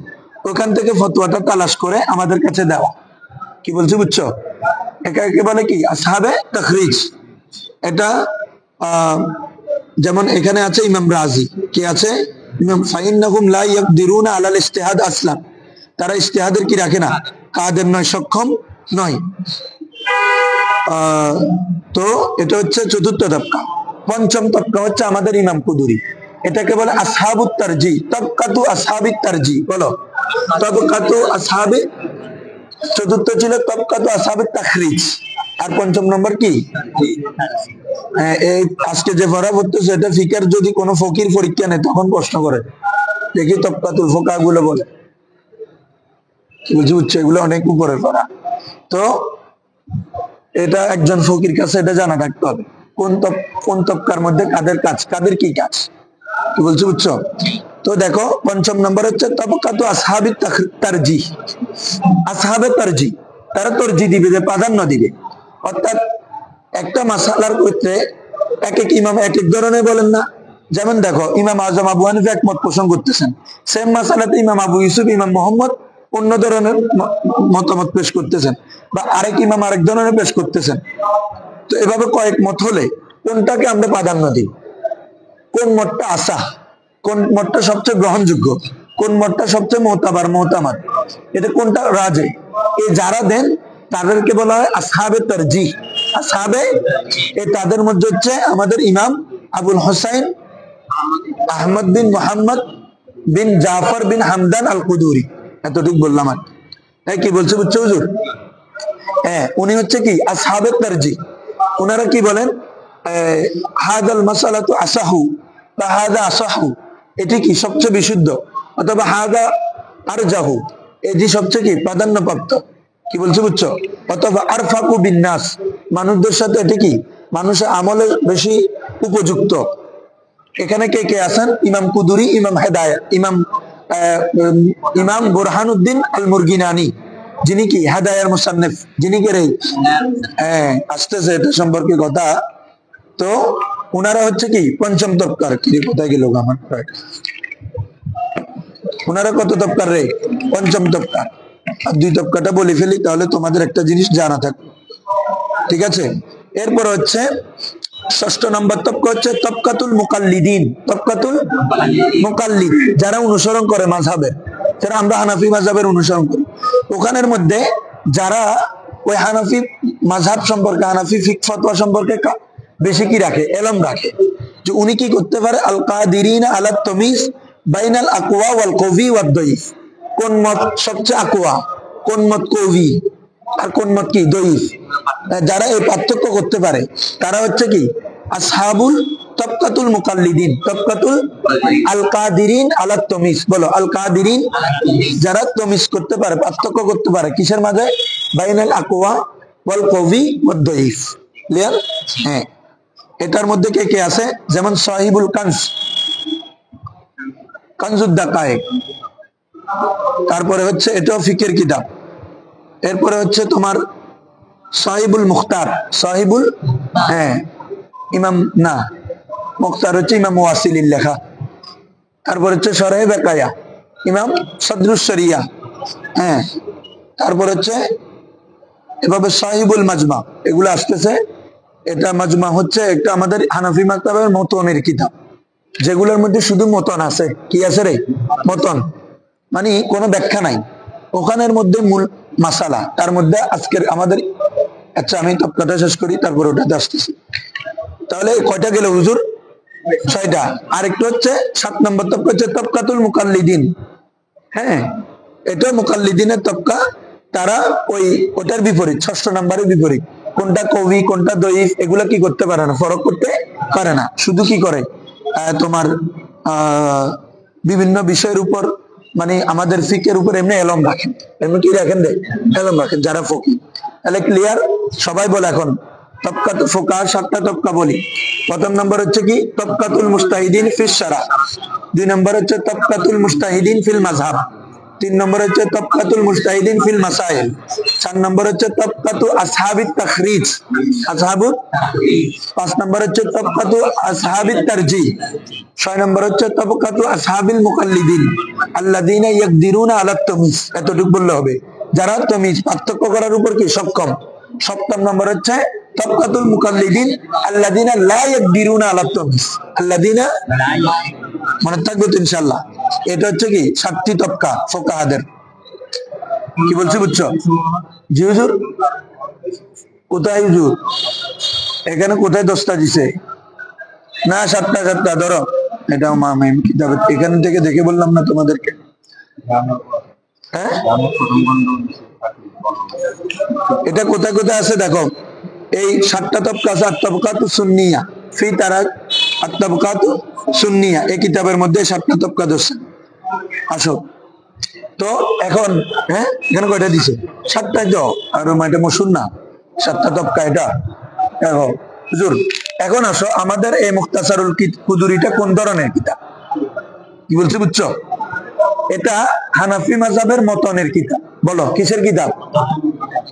ওখান থেকে ফতোয়াটা তালাশ করে আমাদের কাছে দেওয়া। কি বলছি বুঝছো? একে বলে কি আসহাবে তাখরিজ। এটা যেমন এখানে আছে ইমাম রাজি, কি আছে, ইমাম ফাইন্নাহুম লা ইয়াকদিরুনা আলাল ইজতিহাদ আসলাম, তারা ইজতিহাদের কি রাখে না, কাদের নয়, সক্ষম নয়। তো এটা হচ্ছে চতুর্থ তবকা। পঞ্চম তবকা হচ্ছে আমাদের ইমাম কুদুরি, এটাকে বলে আসহাবুত তারজি, তবকাতু আসহাবিত তারজি। বলো তবকাতু আসহাবি, চতুর্থ ছিল তবকাতু আসহাবিত তাখরিজ, আর পঞ্চম নম্বর কি, এই আজকে যে পড়া পড়তেছে এটা ফিকার, যদি কোনো ফকির পরীক্ষা নেয় তখন প্রশ্ন করে, দেখি তবকাতুল ফোকা গুলো বলে, কি বুঝছো? এগুলো অনেক উপরের পড়া। তো এটা একজন ফকির কাছে এটা জানা থাকতে হবে, কোন তবকার মধ্যে কাদের কাজ, কাদের কি কাজ, কি বলছো বুঝছো? তো দেখো পঞ্চম নম্বর হচ্ছে তবকাতু আসহাবি তারজি, আসহাবে তারজি, তারা তরজি দিবে, যে প্রাধান্য দিবে। অর্থাৎ একটা মাসালার ক্ষেত্রে এক এক ইমাম এক এক ধরনের বলেন না। যেমন দেখো ইমাম আজম আবু হানিফা একমত পোষণ করতেছেন, সেম মাসালাতে ইমাম আবু ইউসুফ, ইমাম মোহাম্মদ অন্য ধরনের মতামত পেশ করতেছেন, বা আরেক ইমাম আরেক ধরনের পেশ করতেছেন। তো এভাবে কয়েক মত হলে কোনটাকে আমরা প্রাধান্য দিই, কোন মতটা আসা, কোন মতটা সবচেয়ে গ্রহণযোগ্য, কোন মতটা সবচেয়ে মোতাবার মোতামাদ, এটা কোনটা রাজে, এই যারা দেন তাদেরকে বলা হয় আসহাবে তারজিহ। আসহাবে, তাদের মধ্যে হচ্ছে আমাদের ইমাম আবুল হোসাইন আহমদ বিন মোহাম্মদ বিন জাফর বিন হামদান আল কুদুরি, এতটুকু বললাম। আর কি বলছে বুঝছো হুজুর? হ্যাঁ, উনি হচ্ছে কি আসহাবে তারজিহ। ওনারা কি বলেন, হাদাল মাসালাতু আসাহু বা হাদা আসাহু, এটি কি সবচেয়ে বিশুদ্ধ, অথবা হাদা আরজাহু, এটি সবচেয়ে কি প্রাধান্যপ্রাপ্ত, কি বলছো বুঝছো? অথবা আরফাকু বিন্নাস, মানুষদের সাথে এটি কি মানুষের আমলে বেশি উপযুক্ত। এখানে কে কে আছেন? ইমাম কুদুরি, ইমাম হেদায়া, ইমাম বুরহানুদ্দিন আল মুরগিনানি, যিনি কি হেদায়ার মুসান্নিফ, যিনি কে রে, আসতেছে এটা সম্পর্কে কথা। তো ওনারা হচ্ছে কি পঞ্চম তবকার। কি কোথায় গেল আমার, ওনারা কত তবকার রে? পঞ্চম তবকার। আর দুই তবকাটা বলে ফেলি, তাহলে তোমাদের একটা জিনিস জানা থাকবে, ঠিক আছে। এরপর হচ্ছে ষষ্ঠ নম্বর তবকা হচ্ছে তবকাতুল মুকাল্লিদিন, তবকাতুল মুকাল্লিদ, যারা অনুসরণ করে মাযহাবের, যারা আমরা হানাফি মাযহাবের অনুসরণ করি, ওখানের মধ্যে যারা ওই হানাফি মাযহাব সম্পর্কে, হানাফি ফিকহ ফতোয়া সম্পর্কে বেশি কি রাখে, ইলম রাখে, যে উনি কি করতে পারে, আল কাদিরিনা আলা তামিজ বাইনাল আকওয়া ওয়াল কওয়ি ওয়াদ দাঈফ, কোন মত সবচেয়ে আকওয়া, কোন মত কওয়ি, আর কোন মত কি দাঈফ, যারা এই পার্থক্য করতে পারে তারা হচ্ছে কি আসহাবুল তবকাতুল মুকাল্লিদিন, তবকাতুল আল কাদিরিন আলা তামিজ। বলো আল কাদিরিন, যারা তামিজ করতে পারে, পার্থক্য করতে পারে কিসের মাঝে, বাইনাল আকওয়া ওয়াল কওয়ি ওয়াদ দাঈফ। ক্লিয়ার? হ্যাঁ, এটার মধ্যে কে কে আছে? যেমন সাহিবুল কানজ, কানজুদ দাকায়েক, তারপরে হচ্ছে এটাও ফিকের কিতাব। এরপরে হচ্ছে তোমার সাহিবুল মুখতার, সাহিবুল, হ্যাঁ ইমাম না, মুখতার হচ্ছে ইমাম ওয়াসিলির লেখা। তারপর হচ্ছে শরহে বেকায়া, ইমাম সদরুস শরিয়া। হ্যাঁ, তারপর হচ্ছে এভাবে সাহিবুল মাজমা, এগুলো আসতেছে। এটা মাজমা হচ্ছে একটা আমাদের হানাফি মাযহাবের মতনের কিতাব, যেগুলোর মধ্যে শুধু মতন আছে। কি আছে রে? মতন, মানে কোনো ব্যাখ্যা নাই, ওখানের মধ্যে মূল মাসালা। তার মধ্যে আজকের আমাদের, আচ্ছা আমি তবকাটা শেষ করি, তারপর ওটাতে আসতেছি। তাহলে কয়টা গেল হুজুর? 6টা। আরেকটু হচ্ছে 7 নম্বর তবকা হচ্ছে তবকাতুল মুকাল্লিদিন। হ্যাঁ, এটা মুকাল্লিদিনের তবকা। তারা ওটার বিপরীত, 6 নম্বরের বিপরীত। কোনটা কবি কোনটা দঈফ এগুলা কি করতে পারে না, ফরক করতে পারে না। শুধু কি করে, তোমার বিভিন্ন বিষয়ের উপর, মানে আমাদের ফিকের উপর এমনি এলম রাখেন। এমনি কি রাখেন রে? এলম রাখেন যারা ফকিহ। তাহলে ক্লিয়ার? সবাই বলে এখন তবকাত ফোকাহ 7টা তবকা বলি। প্রথম নম্বর হচ্ছে কি তবকাতুল মুস্তাহিদিন ফিস শারা, 2 নম্বর হচ্ছে তবকাতুল মুস্তাহিদিন ফিল মাযহাব, 3 নম্বর হচ্ছে তবকাতুল মুস্তাহিদিন ফিল মাসাইল, 4 নম্বর হচ্ছে তবকাতু আসহাবিত তাখরিজ, আসহাবুত, 5 নম্বর হচ্ছে তবকাতু আসহাবিত তারজিহ, 6 নম্বর হচ্ছে তবকাতু আসহাবিল মুকাল্লিদিন আল্লাযীনা ইয়াকদিরুনা আলা তামিজ। এতটুকু বললে হবে, যারা তামিজ পার্থক্য করার উপর কি সক্ষম। 7 নম্বর হচ্ছে তবকাতুল মুকাল্লিদিন আল্লাযীনা লা ইয়াকদিরুনা আলা তামিজ, আল্লাযীনা, মনে থাকবে তো ইনশাআল্লাহ। এটা হচ্ছে কি 7টি তবকা ফোকাহাদের। কি বলছি বুঝছো? জি হুজুর, কোথায় হুজুর? এখানে কোথায় 10টা দিছে? না 7টা ধরো, এটা মামিম কিতাবে এখান থেকে দেখে বললাম না তোমাদেরকে। হ্যাঁ, এটা কোথায় কোথায় আছে দেখো। এই 7টা তবকা আছে। আত-তাবকাতু সুন্নিয়া ফি তারাক, আত-তাবকাতু সুন্নিয়া, এই কিতাবের মধ্যে 7টা তবকা আছে। আসো তো এখন, হ্যাঁ এখানে কয়টা দিছে? 7টাই তো। আর এটা মশুর না, 7টা তবকা এটা। দেখো হুজুর, এখন আসো আমাদের এই মুখতাসারুল কুদুরিটা কোন ধরনের কিতাব? কি বলছি বুঝছো? এটা হানাফি মাযহাবের মতনের কিতাব। বলো কিসের কিতাব?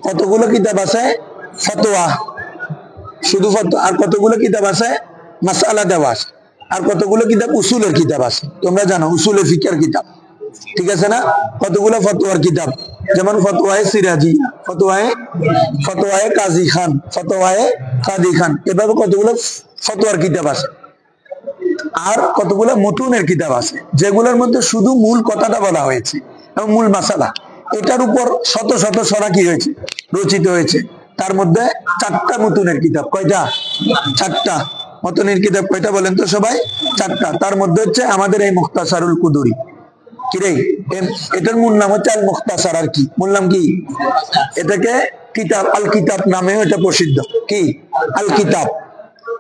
কতগুলো কিতাব আছে? ফতোয়া, শুধু ফতোয়া। আর কতগুলো কিতাব আছে? মাসআলা দেওয়া আছে। আর কতগুলো কিতাব? উসুলের কিতাব আছে। তোমরা জানো উসুলে ফিকহের কিতাব, ঠিক আছে না? কতগুলো ফতোয়ার কিতাব, যেমন ফতোয়ায়ে সিরাজি, ফতোয়ায়ে কাজী খান, ফতোয়ায়ে কাদি খান, এভাবে কতগুলো ফতোয়ার কিতাব আছে। আর কতগুলো মতুনের কিতাব আছে, যেগুলোর মধ্যে শুধু মূল কথাটা বলা হয়েছে এবং মূল মাসালা। এটার উপর শত শত সরা কি হয়েছে, রচিত হয়েছে। তার মধ্যে 4টা মতুনের কিতাব। কয়টা? 4টা মতুনের কিতাব। কয়টা বলেন তো সবাই? 4টা। তার মধ্যে হচ্ছে আমাদের এই মুখতাসারুল কুদুরি। কিরে, এটার মূল নাম হচ্ছে আল মুখতাসার। আর কি মূল নাম? কি এটাকে কিতাব, আল কিতাব নামেও এটা প্রসিদ্ধ। কি আল কিতাব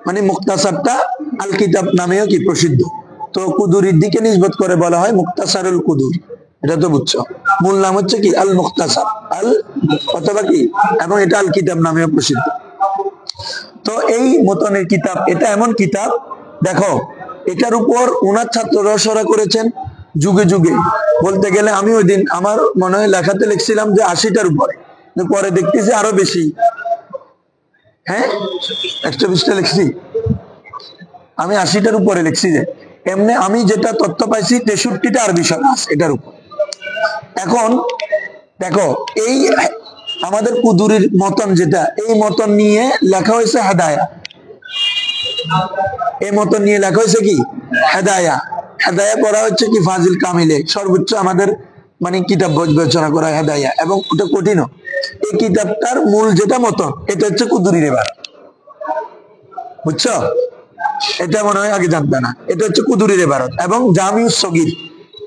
মানে মুখতাসারটা আল কিতাব নামেও কি প্রসিদ্ধ। তো কুদুরির দিকে নিসবত করে বলা হয় মুখতাসারুল কুদুরি। এটা তো বুঝছো। মূল নাম হচ্ছে কি আল মুখতাসার, আল অথবা কি, এবং এটা আল কিতাব নামেও প্রসিদ্ধ। তো এই মতনের কিতাব, এটা এমন কিতাব দেখো, এটার উপর ওনার ছাত্ররা সরা করেছেন যুগে যুগে। বলতে গেলে আমি ওই দিন আমার মনে হয় লেখাতে লিখছিলাম যে 80টার উপরে, পরে দেখতেছি আরো বেশি। হ্যাঁ 120টা লিখছি আমি, 80টার উপরে লিখছি। যে এমনি আমি যেটা তথ্য পাইছি 63টা আরবি সরা আছে এটার উপর। এখন দেখো এই আমাদের কুদুরির মতন যেটা, এই মতন নিয়ে লেখা হয়েছে হেদায়া। এই মতন নিয়ে লেখা হয়েছে কি হেদায়া। হেদায়া পড়া হচ্ছে কি ফাজিল কামিলে, সর্বোচ্চ আমাদের মানে কিতাব বিবেচনা করা হেদায়া, এবং ওটা কঠিনও। এই কিতাবটার মূল যেটা মতন, এটা হচ্ছে কুদুরির এবার, বুঝছো? এটা মনে হয় আগে জানবে না। এটা হচ্ছে কুদুরির এবারত। এবং জামিউস সগীর,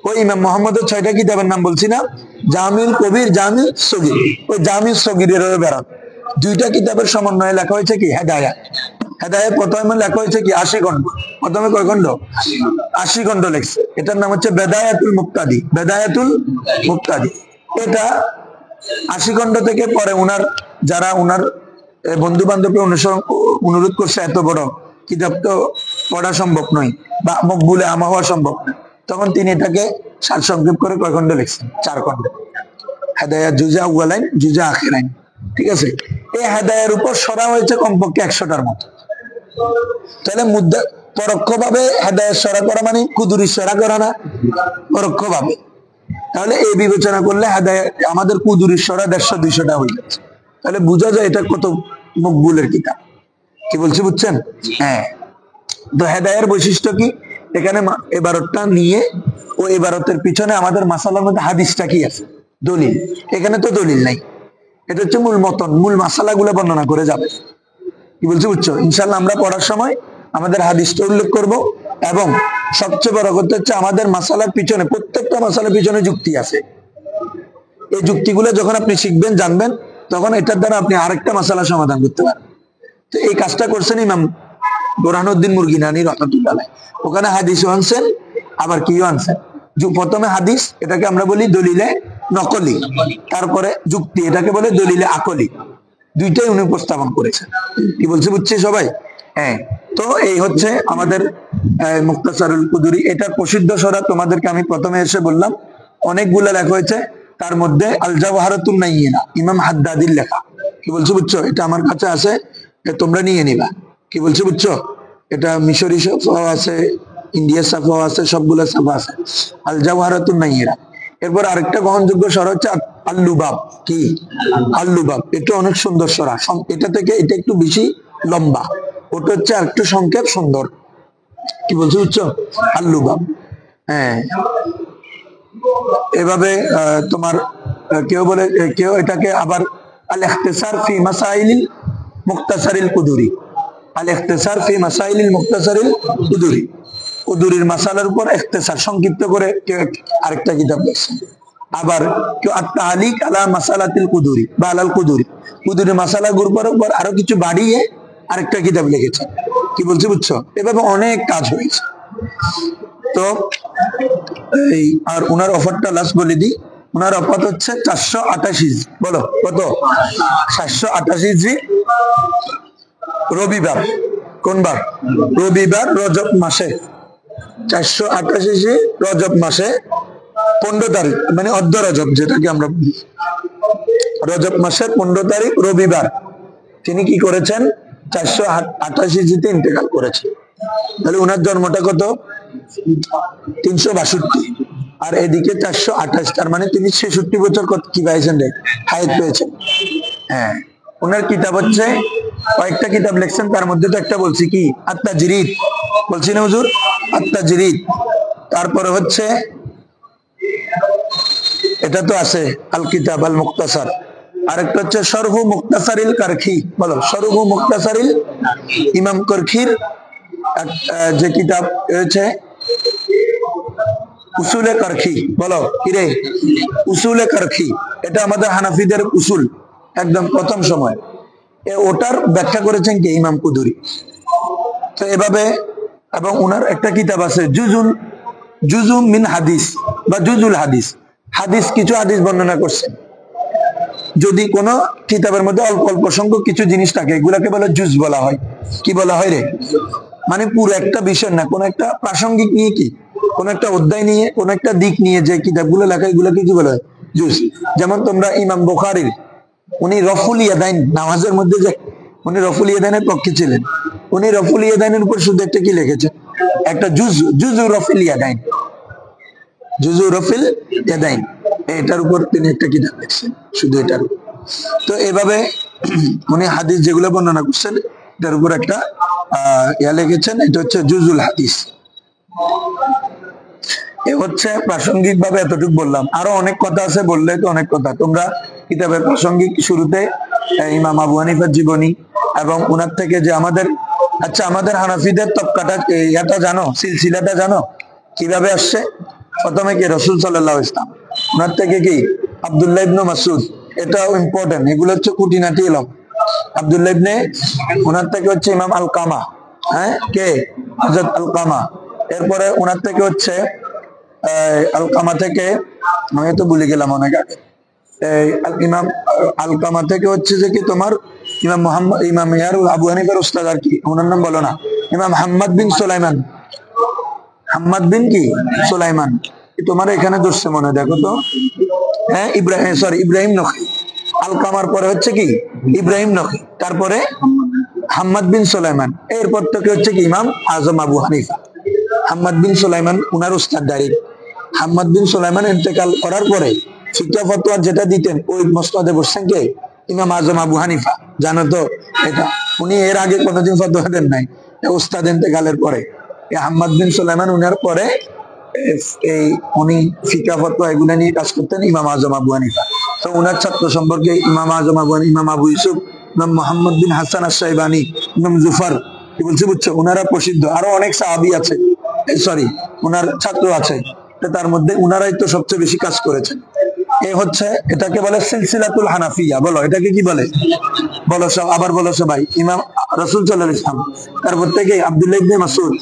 ওই ইমাম মুহাম্মদের 6টা কিতাবের নাম বলছি না, জামিউল কবির, জামিউস সগীর, ওই জামিউস সগীরের এবারত। 2টা কিতাবের সমন্বয়ে লেখা হয়েছে কি হেদায়া। হেদায়া প্রথমে লেখা হয়েছে কি 80 খণ্ড। প্রথমে কয় খণ্ড? 80 খণ্ড লেখছে। এটার নাম হচ্ছে বেদায়াতুল মুক্তাদি, বেদায়াতুল মুক্তাদি। এটা 80 খণ্ড থেকে পরে উনার যারা ওনার বন্ধু বান্ধবকে অনুরোধ করছে, এত বড় কিতাব তো পড়া সম্ভব নয় বা মকবুলে আমা হওয়া সম্ভব নয়, তখন তিনি এটাকে সারসংক্ষেপ করে কয় খণ্ডে লিখছেন? 4 খণ্ডে। হেদায়া জুজা আউয়ালাইন, জুজা আখিরাইন। ঠিক আছে, এই হেদায়ার উপর সরা হয়েছে কমপক্ষে 100টার মতো। তাহলে মুদ্রা পরোক্ষভাবে হেদায়াত সরা করা মানে কুদুরি সরা করা না, পরোক্ষভাবে। তাহলে এই বিবেচনা করলে হেদায়াত আমাদের কুদুরি সরা 150-200টা হয়ে যাচ্ছে। তাহলে বোঝা যায় এটা কত মকবুলের কিতাব। কি বলছি বুঝছেন? হ্যাঁ। তো হেদায়ের বৈশিষ্ট্য কি? এখানে এবারতটা নিয়ে ও এবারতের পিছনে আমাদের মাসালার মধ্যে হাদিসটা কি আছে, দলিল। এখানে তো দলিল নাই, এটা হচ্ছে মূল মতন, মূল মাসালাগুলো বর্ণনা করে যাবে। কি বলছি বুঝছো? ইনশাল্লাহ আমরা পড়ার সময় আমাদের হাদিসটা উল্লেখ করব, এবং সবচেয়ে বড় কথা হচ্ছে আমাদের মাসালার পিছনে, প্রত্যেকটা মাসালার পিছনে যুক্তি আছে। এই যুক্তিগুলো যখন আপনি শিখবেন, জানবেন, তখন এটার দ্বারা আপনি আরেকটা মাসালা সমাধান করতে পারবেন। তো এই কাজটা করছেন ইমাম বুরহানুদ্দিন মুরগিনানি রহমাতুল্লাহ আলাইহি। ওখানে হাদিসও আনছেন, আবার কিও আনছেন। প্রথমে হাদিস, এটাকে আমরা বলি দলিলে নকলি, তারপরে যুক্তি, এটাকে বলে দলিলে আকলি। দুইটাই উনি উপস্থাপন করেছেন। কি বলছে বুঝছে সবাই? হ্যাঁ। তো এই হচ্ছে আমাদের মুক্তাসারুল কুদুরি। এটার প্রসিদ্ধ সরা তোমাদেরকে আমি প্রথমে এসে বললাম, অনেকগুলো লেখা হয়েছে, তার মধ্যে আল জাওহারাতুন নাইয়িনা, ইমাম হাদ্দাদির লেখা। কি বলছো বুঝছো? এটা আমার কাছে আছে, তোমরা নিয়ে নিবা। কি বলছো বুঝছো? এটা মিশরি সাফা আছে, ইন্ডিয়ার সাফা আছে, সবগুলা সাফা আছে। আল জাওহারাতুন নাইয়িনা। এরপর আরেকটা গ্রহণযোগ্য সরা হচ্ছে আল-লুবাব। কি? আল-লুবাব। এটা অনেক সুন্দর সরা, এটা থেকে এটা একটু বেশি লম্বা, ওটা হচ্ছে আর একটু সংক্ষেপ, সুন্দর। কি বলছো বুঝছো? আল-লুবাব। হ্যাঁ, এভাবে তোমার কেউ বলে, কেউ এটাকে আবার আল ইখতিসার ফি মাসাইলিল মুক্তাসারিল কুদুরি, আল ইখতিসার ফি মাসাইলিল মুক্তাসারিল কুদুরি, কুদুরির মাসালার উপর ইখতিসার, সংক্ষিপ্ত করে কেউ আরেকটা কিতাব লিখছে। আবার কেউ আত-তালিক আলা মাসালাতিল কুদুরি বা আলাল কুদুরি, কুদুরির মাসালাগুলোর উপর আরো কিছু বাড়িয়ে আরেকটা কিতাব লিখেছে। কি বলছি বুঝছো? এভাবে অনেক কাজ হয়েছে। তো এই আর উনার অফারটা লাস্ট বলে দিই, উনার অফার হচ্ছে 488। বলো কত? 788 রবিবার। কোন বার? রবিবার, রজব মাসে। 488 রজব মাসে 15 তারিখ, মানে অর্ধ রজব যেটাকে আমরা বলি, রজব মাসের 15 তারিখ রবিবার তিনি কি করেছেন? 488 ইন্তেকাল করেছেন। তাহলে ওনার জন্মটা কত? 362, আর এদিকে 428, তার মানে তিনি 66 বছর কি পাইছেন রে, হায়াত পেয়েছেন। হ্যাঁ, ওনার কিতাব হচ্ছে, কয়েকটা কিতাব লিখছেন, তার মধ্যে তো একটা বলছি, কি? আত-তাজরিদ বলছি না হুজুর? আত-তাজরিদ। তারপরে হচ্ছে এটা তো আছে আল কিতাব আল মুক্তাসার, আরেকটা হচ্ছে শরহু মুক্তাসারিল কারখি। বলো, শরহু মুক্তাসারিল, ইমাম কারখির যে কিতাব রয়েছে, উসুলে কারখি। বলো কিরে? উসুলে কারখি, এটা আমাদের হানাফিদের উসুল, একদম প্রথম সময়। ওটার ব্যাখ্যা করেছেন কে? ইমাম কুদুরি। তো এভাবে, এবং ওনার একটা কিতাব আছে জুজুম মিন হাদিস বা জুজুল হাদিস, হাদিস কিছু হাদিস বর্ণনা করছেন। যদি কোন কিতাবের মধ্যে অল্প অল্প সংখ্যক কিছু জিনিস থাকে, এগুলাকে বলে জুজ বলা হয়। কি বলা হয় রে? মানে পুরো একটা বিষয় না, কোন একটা প্রাসঙ্গিক নিয়ে, কি কোন একটা অধ্যায় নিয়ে, কোন একটা দিক নিয়ে যে কিতাবগুলো লেখা, এগুলোকে কি বলা হয়? জুজ। যেমন তোমরা ইমাম বুখারীর, উনি রফুল ইয়াদাইন, নামাজের মধ্যে যে উনি রফুল ইয়াদাইনের পক্ষে ছিলেন, উনি রফুল ইয়াদাইনের উপর শুধু একটা কি লিখেছেন? একটা জুজু রফিল ইয়াদাইন, জুজু রফিল ইয়াদাইন, এটার উপর তিনি একটা কিতাব লিখছেন, শুধু এটার। তো এভাবে উনি হাদিস যেগুলো বর্ণনা করছেন, এটার উপর একটা ইয়া লিখেছেন, এটা হচ্ছে জুজুল হাদিস। এ হচ্ছে প্রাসঙ্গিক ভাবে এতটুকু বললাম, আরো অনেক কথা আছে, বললে তো অনেক কথা। তোমরা কিতাবের প্রাসঙ্গিক শুরুতে ইমাম আবু হানিফার জীবনী, এবং ওনার থেকে যে আমাদের, আচ্ছা আমাদের হানাফিদের তবকাটা, ইয়াটা জানো, সিলসিলাটা জানো কিভাবে আসছে? প্রথমে কি? রাসূল সাল্লাল্লাহু আলাইহি ওয়াসাল্লাম, ওনার থেকে কি? আব্দুল্লাহ ইবনে মাসউদ। এটাও ইম্পর্টেন্ট, এগুলো হচ্ছে খুঁটিনাটি এলম। আব্দুল্লাহ ইবনে, ওনার থেকে হচ্ছে ইমাম আলকামা। হ্যাঁ, কে? হযরত আলকামা। এরপরে ওনার থেকে হচ্ছে আলকামা থেকে, আমি তো ভুলে গেলাম অনেক আগে, ইমাম আলকামা থেকে হচ্ছে যে কি তোমার ইমাম মোহাম্মদ ইমাম আবু হানিফার উস্তাদ আর কি, ওনার নাম বলো না, ইমাম হাম্মাদ বিন সুলাইমান, হাম্মাদ বিন কি সুলাইমান, তোমার এখানে দোষে মনে দেখো তো, হ্যাঁ ইব্রাহিম, সরি ইব্রাহিম নখী। আলকামার পরে হচ্ছে কি ইব্রাহিম নখী, তারপরে হাম্মাদ বিন সুলাইমান, এরপর থেকে হচ্ছে কি ইমাম আজম আবু হানিফা। হাম্মাদ বিন সুলাইমান উনার উস্তাদ ডাইরেক্ট। হাম্মাদ বিন সুলাইমান ইন্তেকাল করার পরে ফিকহ ফতোয়া যেটা দিতেন ওই মসনদে বসছেন কে ইমাম আজম আবু হানিফা, জানো তো এটা। উনি এর আগে কোনোদিন ফতোয়া দেন নাই, উস্তাদ ইন্তেকালের পরে হাম্মাদ বিন সুলাইমান উনার পরে এই উনি ফিকহ ফতোয়া এগুলো নিয়ে কাজ করতেন ইমাম আজম আবু হানিফা। তো উনার ছাত্র সম্পর্কে ইমাম আজম আবু হানিফা, ইমাম আবু ইউসুফ, ইমাম মোহাম্মদ বিন হাসান আশ-শাইবানি, ইমাম জুফার, কি বলছি বুঝছো, ওনারা প্রসিদ্ধ। আরো অনেক সাহাবী আছে, সরি ওনার ছাত্র আছে, তার মধ্যে উনারাই তো সবচেয়ে বেশি কাজ করেছেন। এই হচ্ছে, এটাকে বলে সিলসিলাতুল হানাফিয়া। বলো এটাকে কি বলে, বলো সব, আবার বলো সবাই। ইমাম রাসূল সাল্লাল্লাহু আলাইহি ওয়াসাল্লাম, তারপর থেকে আব্দুল্লাহ ইবনে মাসউদ,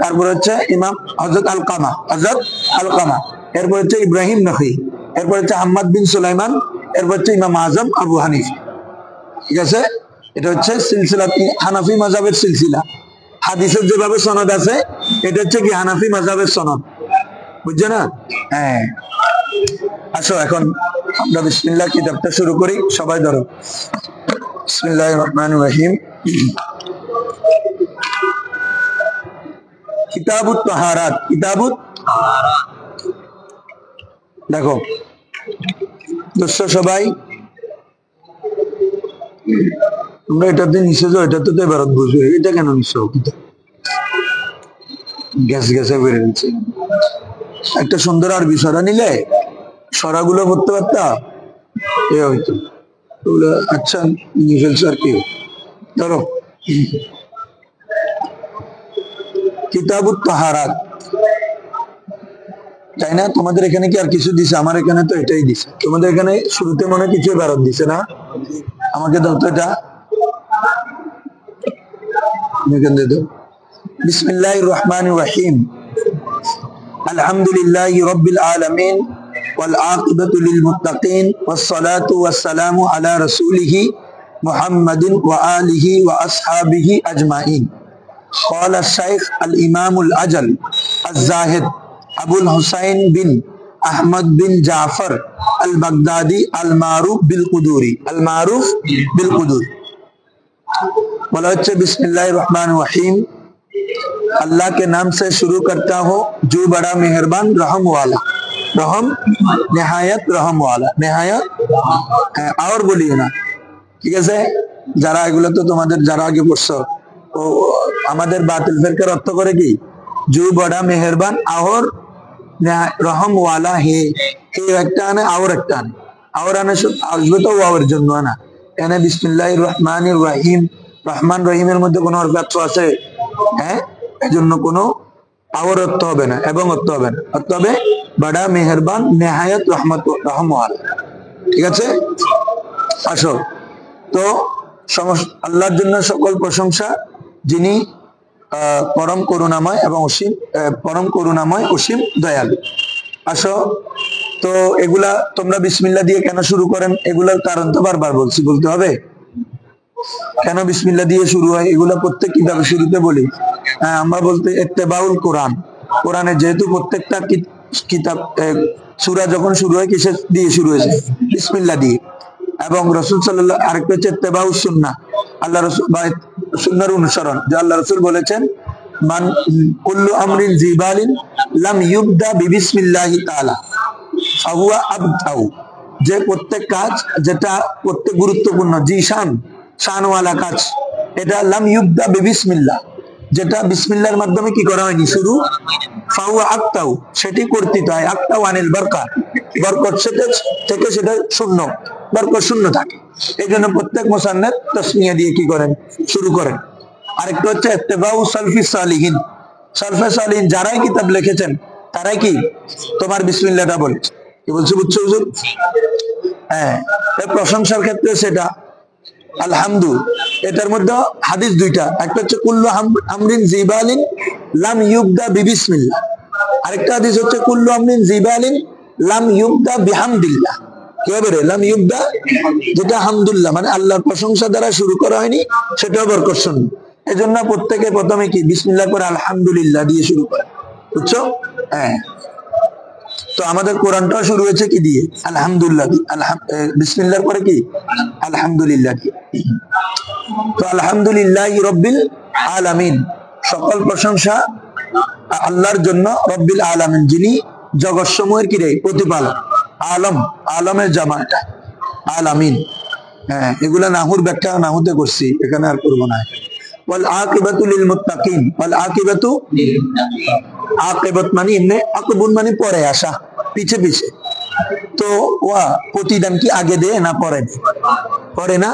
তারপর হচ্ছে ইমাম হযরত আলকামা, এরপর হচ্ছে ইব্রাহিম নখী, এরপর হচ্ছে হাম্মাদ বিন সুলাইমান, এরপর হচ্ছে ইমাম আজম আবু হানিফা। ঠিক আছে, এটা হচ্ছে সিলসিলা, হানাফি মাযহাবের সিলসিলা। হাদিসের যেভাবে সনদ আছে এটা হচ্ছে কি হানাফি মাযহাবের সনদ, বুঝছো না? হ্যাঁ, আসো এখন আমরা বিসমিল্লাহ কিতাবটা শুরু করি, সবাই ধরো। বিসমিল্লাহির রহমানির রহিম। কিতাবুত তাহারাত, কিতাবুত দেখো দোস্ত সবাই, তোমরা এটাতে নিচে যাও, এটাতে তো এবার বুঝবে, এটা কেন নিচে গ্যাস গ্যাসে বেড়ে দিচ্ছে। একটা সুন্দর আরবি সরা নিলে সরাগুলো পড়তে পারতা, এ হইতো। আচ্ছা নিয়ে ফেলছো আর কি, ধরো কিতাবুত তাহারাত, তাই না? তোমাদের এখানে কি আর কিছু দিছে? আমার এখানে তো এটাই দিছে। তোমাদের এখানে শুরুতে মনে কিছু ভারত দিছে না? আমাকে দাও তো এটা, বিসমিল্লাহির রহমানির রহিম। আলহামদুলিল্লাহি রাব্বিল আলামিন ওয়াল আকিবাতু লিল মুত্তাকিন ওয়াস সালাতু ওয়াস সালামু আলা রাসূলিহি মুহাম্মাদিন ওয়া আলিহি ওয়া আসহাবিহি আজমাইন। قال الشيخ الإمام الأجل الزاهد أبو الحسين بن أحمد بن جعفر البغدادي المعروف بالقدوري, المعروف بالقدوري। बोला अच्छे बिस्मिल्लाहिर्रहमानिर्रहीम, अल्लाह के नाम से शुरू करता हूँ जो बड़ा मेहरबान रहम वाला, रहम निहायत रहम वाला, निहायत। और बोलिए ना, ঠিক আছে? যারা এগুলো তো তোমাদের যারা আগে পড়ছো, ও আমাদের বাতিল ফিরকার অর্থ করে কি जो बड़ा मेहरबान और रहम वाला है, একটা আনে আর একটা আনে, আর আনে আসবে তো ওয়াওয়ের জন্য না। এখানে বিসমিল্লাহির রহমানির রহিম, রহমান রহিমের মধ্যে কোনো অর্থ আছে? হ্যাঁ, এজন্য কোনো আর অর্থ হবে না এবং অর্থ হবে না, অর্থ হবে বড়া মেহেরবান নেহায়ত রহমত রহম ওয়ালা। ঠিক আছে, আসো তো আল্লাহর জন্য সকল প্রশংসা, যিনি পরম করুণাময় এবং অসীম, পরম করুণাময় অসীম দয়ালু। আসো তো এগুলা তোমরা বিসমিল্লাহ দিয়ে কেন শুরু করেন, এগুলার কারণ তো বারবার বলছি, বলতে হবে কেন বিসমিল্লাহ দিয়ে শুরু হয়। এগুলা প্রত্যেক কিতাবে শুরুতে বলি। আমরা বলতে ইত্তেবাউল কোরআন, কোরআনে যেহেতু প্রত্যেকটা কিতাব সূরা যখন শুরু হয় কিসে দিয়ে শুরু হয়েছে? বিসমিল্লাহ দিয়ে। এবং রাসূল সাল্লাল্লাহু, আরেকটা হচ্ছে ইত্তেবাউস সুন্নাহ, আল্লাহ রাসূল বা সুন্নাহর অনুসরণ, যে আল্লাহ রাসূল বলেছেন মান কুল্লু আমরিন জিবালিন লাম ইউবদা বিবিসমিল্লাহি তাআলা ফাহুয়া আবতাউ, যে প্রত্যেক কাজ যেটা প্রত্যেক গুরুত্বপূর্ণ জিশান শানওয়ালা কাজ, এটা লাম ইউবদা বিবিসমিল্লাহ, যেটা বিসমিল্লাহর মাধ্যমে কি করা হয়নি শুরু, ফাহুয়া আবতাউ, সেটি কর্তৃত হয়। আবতাউ আনিল বারকাত, বরকত থেকে সেটা শূন্য, বরকত শূন্য থাকে। এই জন্য প্রত্যেক মুসান্নিফ তাসমিয়া দিয়ে কি করেন, শুরু করেন। আরেকটা হচ্ছে ইত্তেবাউ সালফি সালিহিন, সালফে সালিহিন যারাই কিতাব লিখেছেন তারাই কি তোমার বিসমিল্লাহটা বলে। কি বলছো, বুঝছো হুজুর? হ্যাঁ, প্রশংসার ক্ষেত্রে সেটা আলহামদু, এটার মধ্যে হাদিস দুইটা, একটা হচ্ছে কুল্লু আমরিন জিবালিন লাম ইউবদা বিবিসমিল্লাহ, আরেকটা হাদিস হচ্ছে কুল্লু আমরিন জিবালিন লাম ইউবদা বিহামদিল্লাহ। কি হবে রে? লাম ইউবদা, যেটা হামদুলিল্লাহ মানে আল্লাহর প্রশংসা দ্বারা শুরু করা হয়নি, সেটাও বরকত শূন্য। এই জন্য প্রত্যেকে প্রথমে কি বিসমিল্লাহ করে আলহামদুলিল্লাহ দিয়ে শুরু করে, বুঝছো? হ্যাঁ, তো আমাদের কোরআনটাও শুরু হয়েছে কি দিয়ে? আলহামদুলিল্লাহ, বিসমিল্লাহর পরে কি আলহামদুলিল্লাহ। তো আলহামদুলিল্লাহ রব্বিল আলামিন, সকল প্রশংসা আল্লাহর জন্য, রব্বিল আলামিন যিনি জগৎসমূহের কি রে প্রতিপালক। আলম, আলমের জামাটা আলামিন। হ্যাঁ, এগুলা নাহুর ব্যাখ্যা নাহুতে করছি, এখানে আর করবো না। ওয়াল আকিবাতু লিল মুত্তাকিন, ওয়াল আকিবাতু, আকিবাত মানে এমনি, আকবুন মানে পরে আসা, পিছে পিছে। তো ওয়া প্রতিদান কি আগে দেয় না পরে দেয়? পরে না?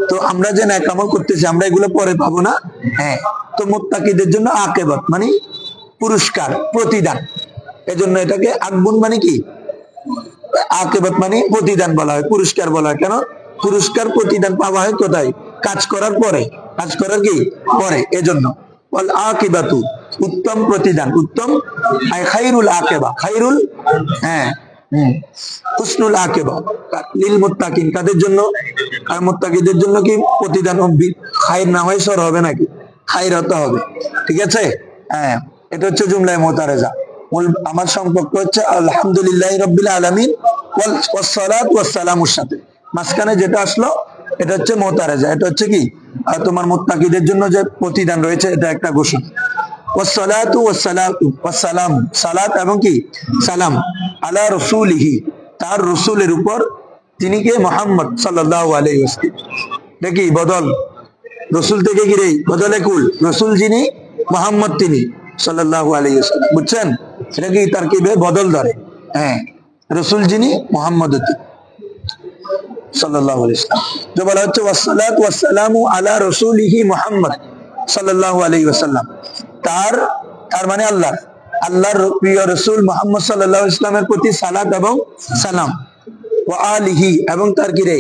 তো আমরা যে নেক আমল করতেছি আমরা এগুলো পরে পাবো না? হ্যাঁ, তো মুত্তাকিদের জন্য আকিবাত মানে পুরস্কার, প্রতিদান। এজন্য এটাকে আকবুন মানে কি, আকিবাত মানে প্রতিদান বলা হয়, পুরস্কার বলা হয়। কেন? পুরস্কার প্রতিদান পাওয়া হয় কোথায়? কাজ করার পরে, কাজ করার কি পরে। এজন্য ওয়াল আকিবাতু, উত্তম প্রতিদান, উত্তম আই খায়রুল আকিবা, খায়রুল, হ্যাঁ হুসনুল আকিবা লিল মুত্তাকিন, কাদের জন্য? আর মুত্তাকিদের জন্য কি প্রতিদান খায়র না হয় সর হবে নাকি? খায়র হতে হবে, ঠিক আছে? হ্যাঁ, এটা হচ্ছে জুমলায়ে মুতারেজা। আমার সম্পর্ক হচ্ছে আলহামদুলিল্লাহি রাব্বিল আলামিন ওয়াস সালাতু ওয়াস সালামুর সাথে। মাঝখানে যেটা আসলো এটা হচ্ছে মুতারেজা, এটা হচ্ছে কি তোমার মুত্তাকিদের জন্য যে প্রতিদান রয়েছে, এটা একটা ঘোষণা। ওয়াস সালাতু ওয়াস সালাতু ওয়াস সালাম, সালাত এবং কি সালাম, আলা রাসূলিহি, তার রাসূলের উপর, তিনি কে? মুহাম্মদ সাল্লাল্লাহু আলাইহি ওয়াসাল্লাম। দেখি বদল, রাসূল থেকে কি রে বদলে কুল, রাসূল যিনি, মুহাম্মদ তিনি সাল্লাল্লাহু আলাইহি ওয়াসাল্লাম, বুঝছেন? এটা কি তারকিবে বদল ধরে। হ্যাঁ, রাসূল যিনি, মুহাম্মদ সাল্লাল্লাহু আলাইহি ওয়াসাল্লাম। যে বলা হচ্ছে ওয়াসসালাতু ওয়াসসালামু আলা রাসূলিহি মুহাম্মদ সাল্লাল্লাহু আলাইহি ওয়াসাল্লাম, তার মানে আল্লাহর প্রিয় রাসূল মুহাম্মদ সাল্লাল্লাহু আলাইহি ওয়াসাল্লামের প্রতি সালাত এবং সালাম, ওয়া আলিহি এবং তার কি রে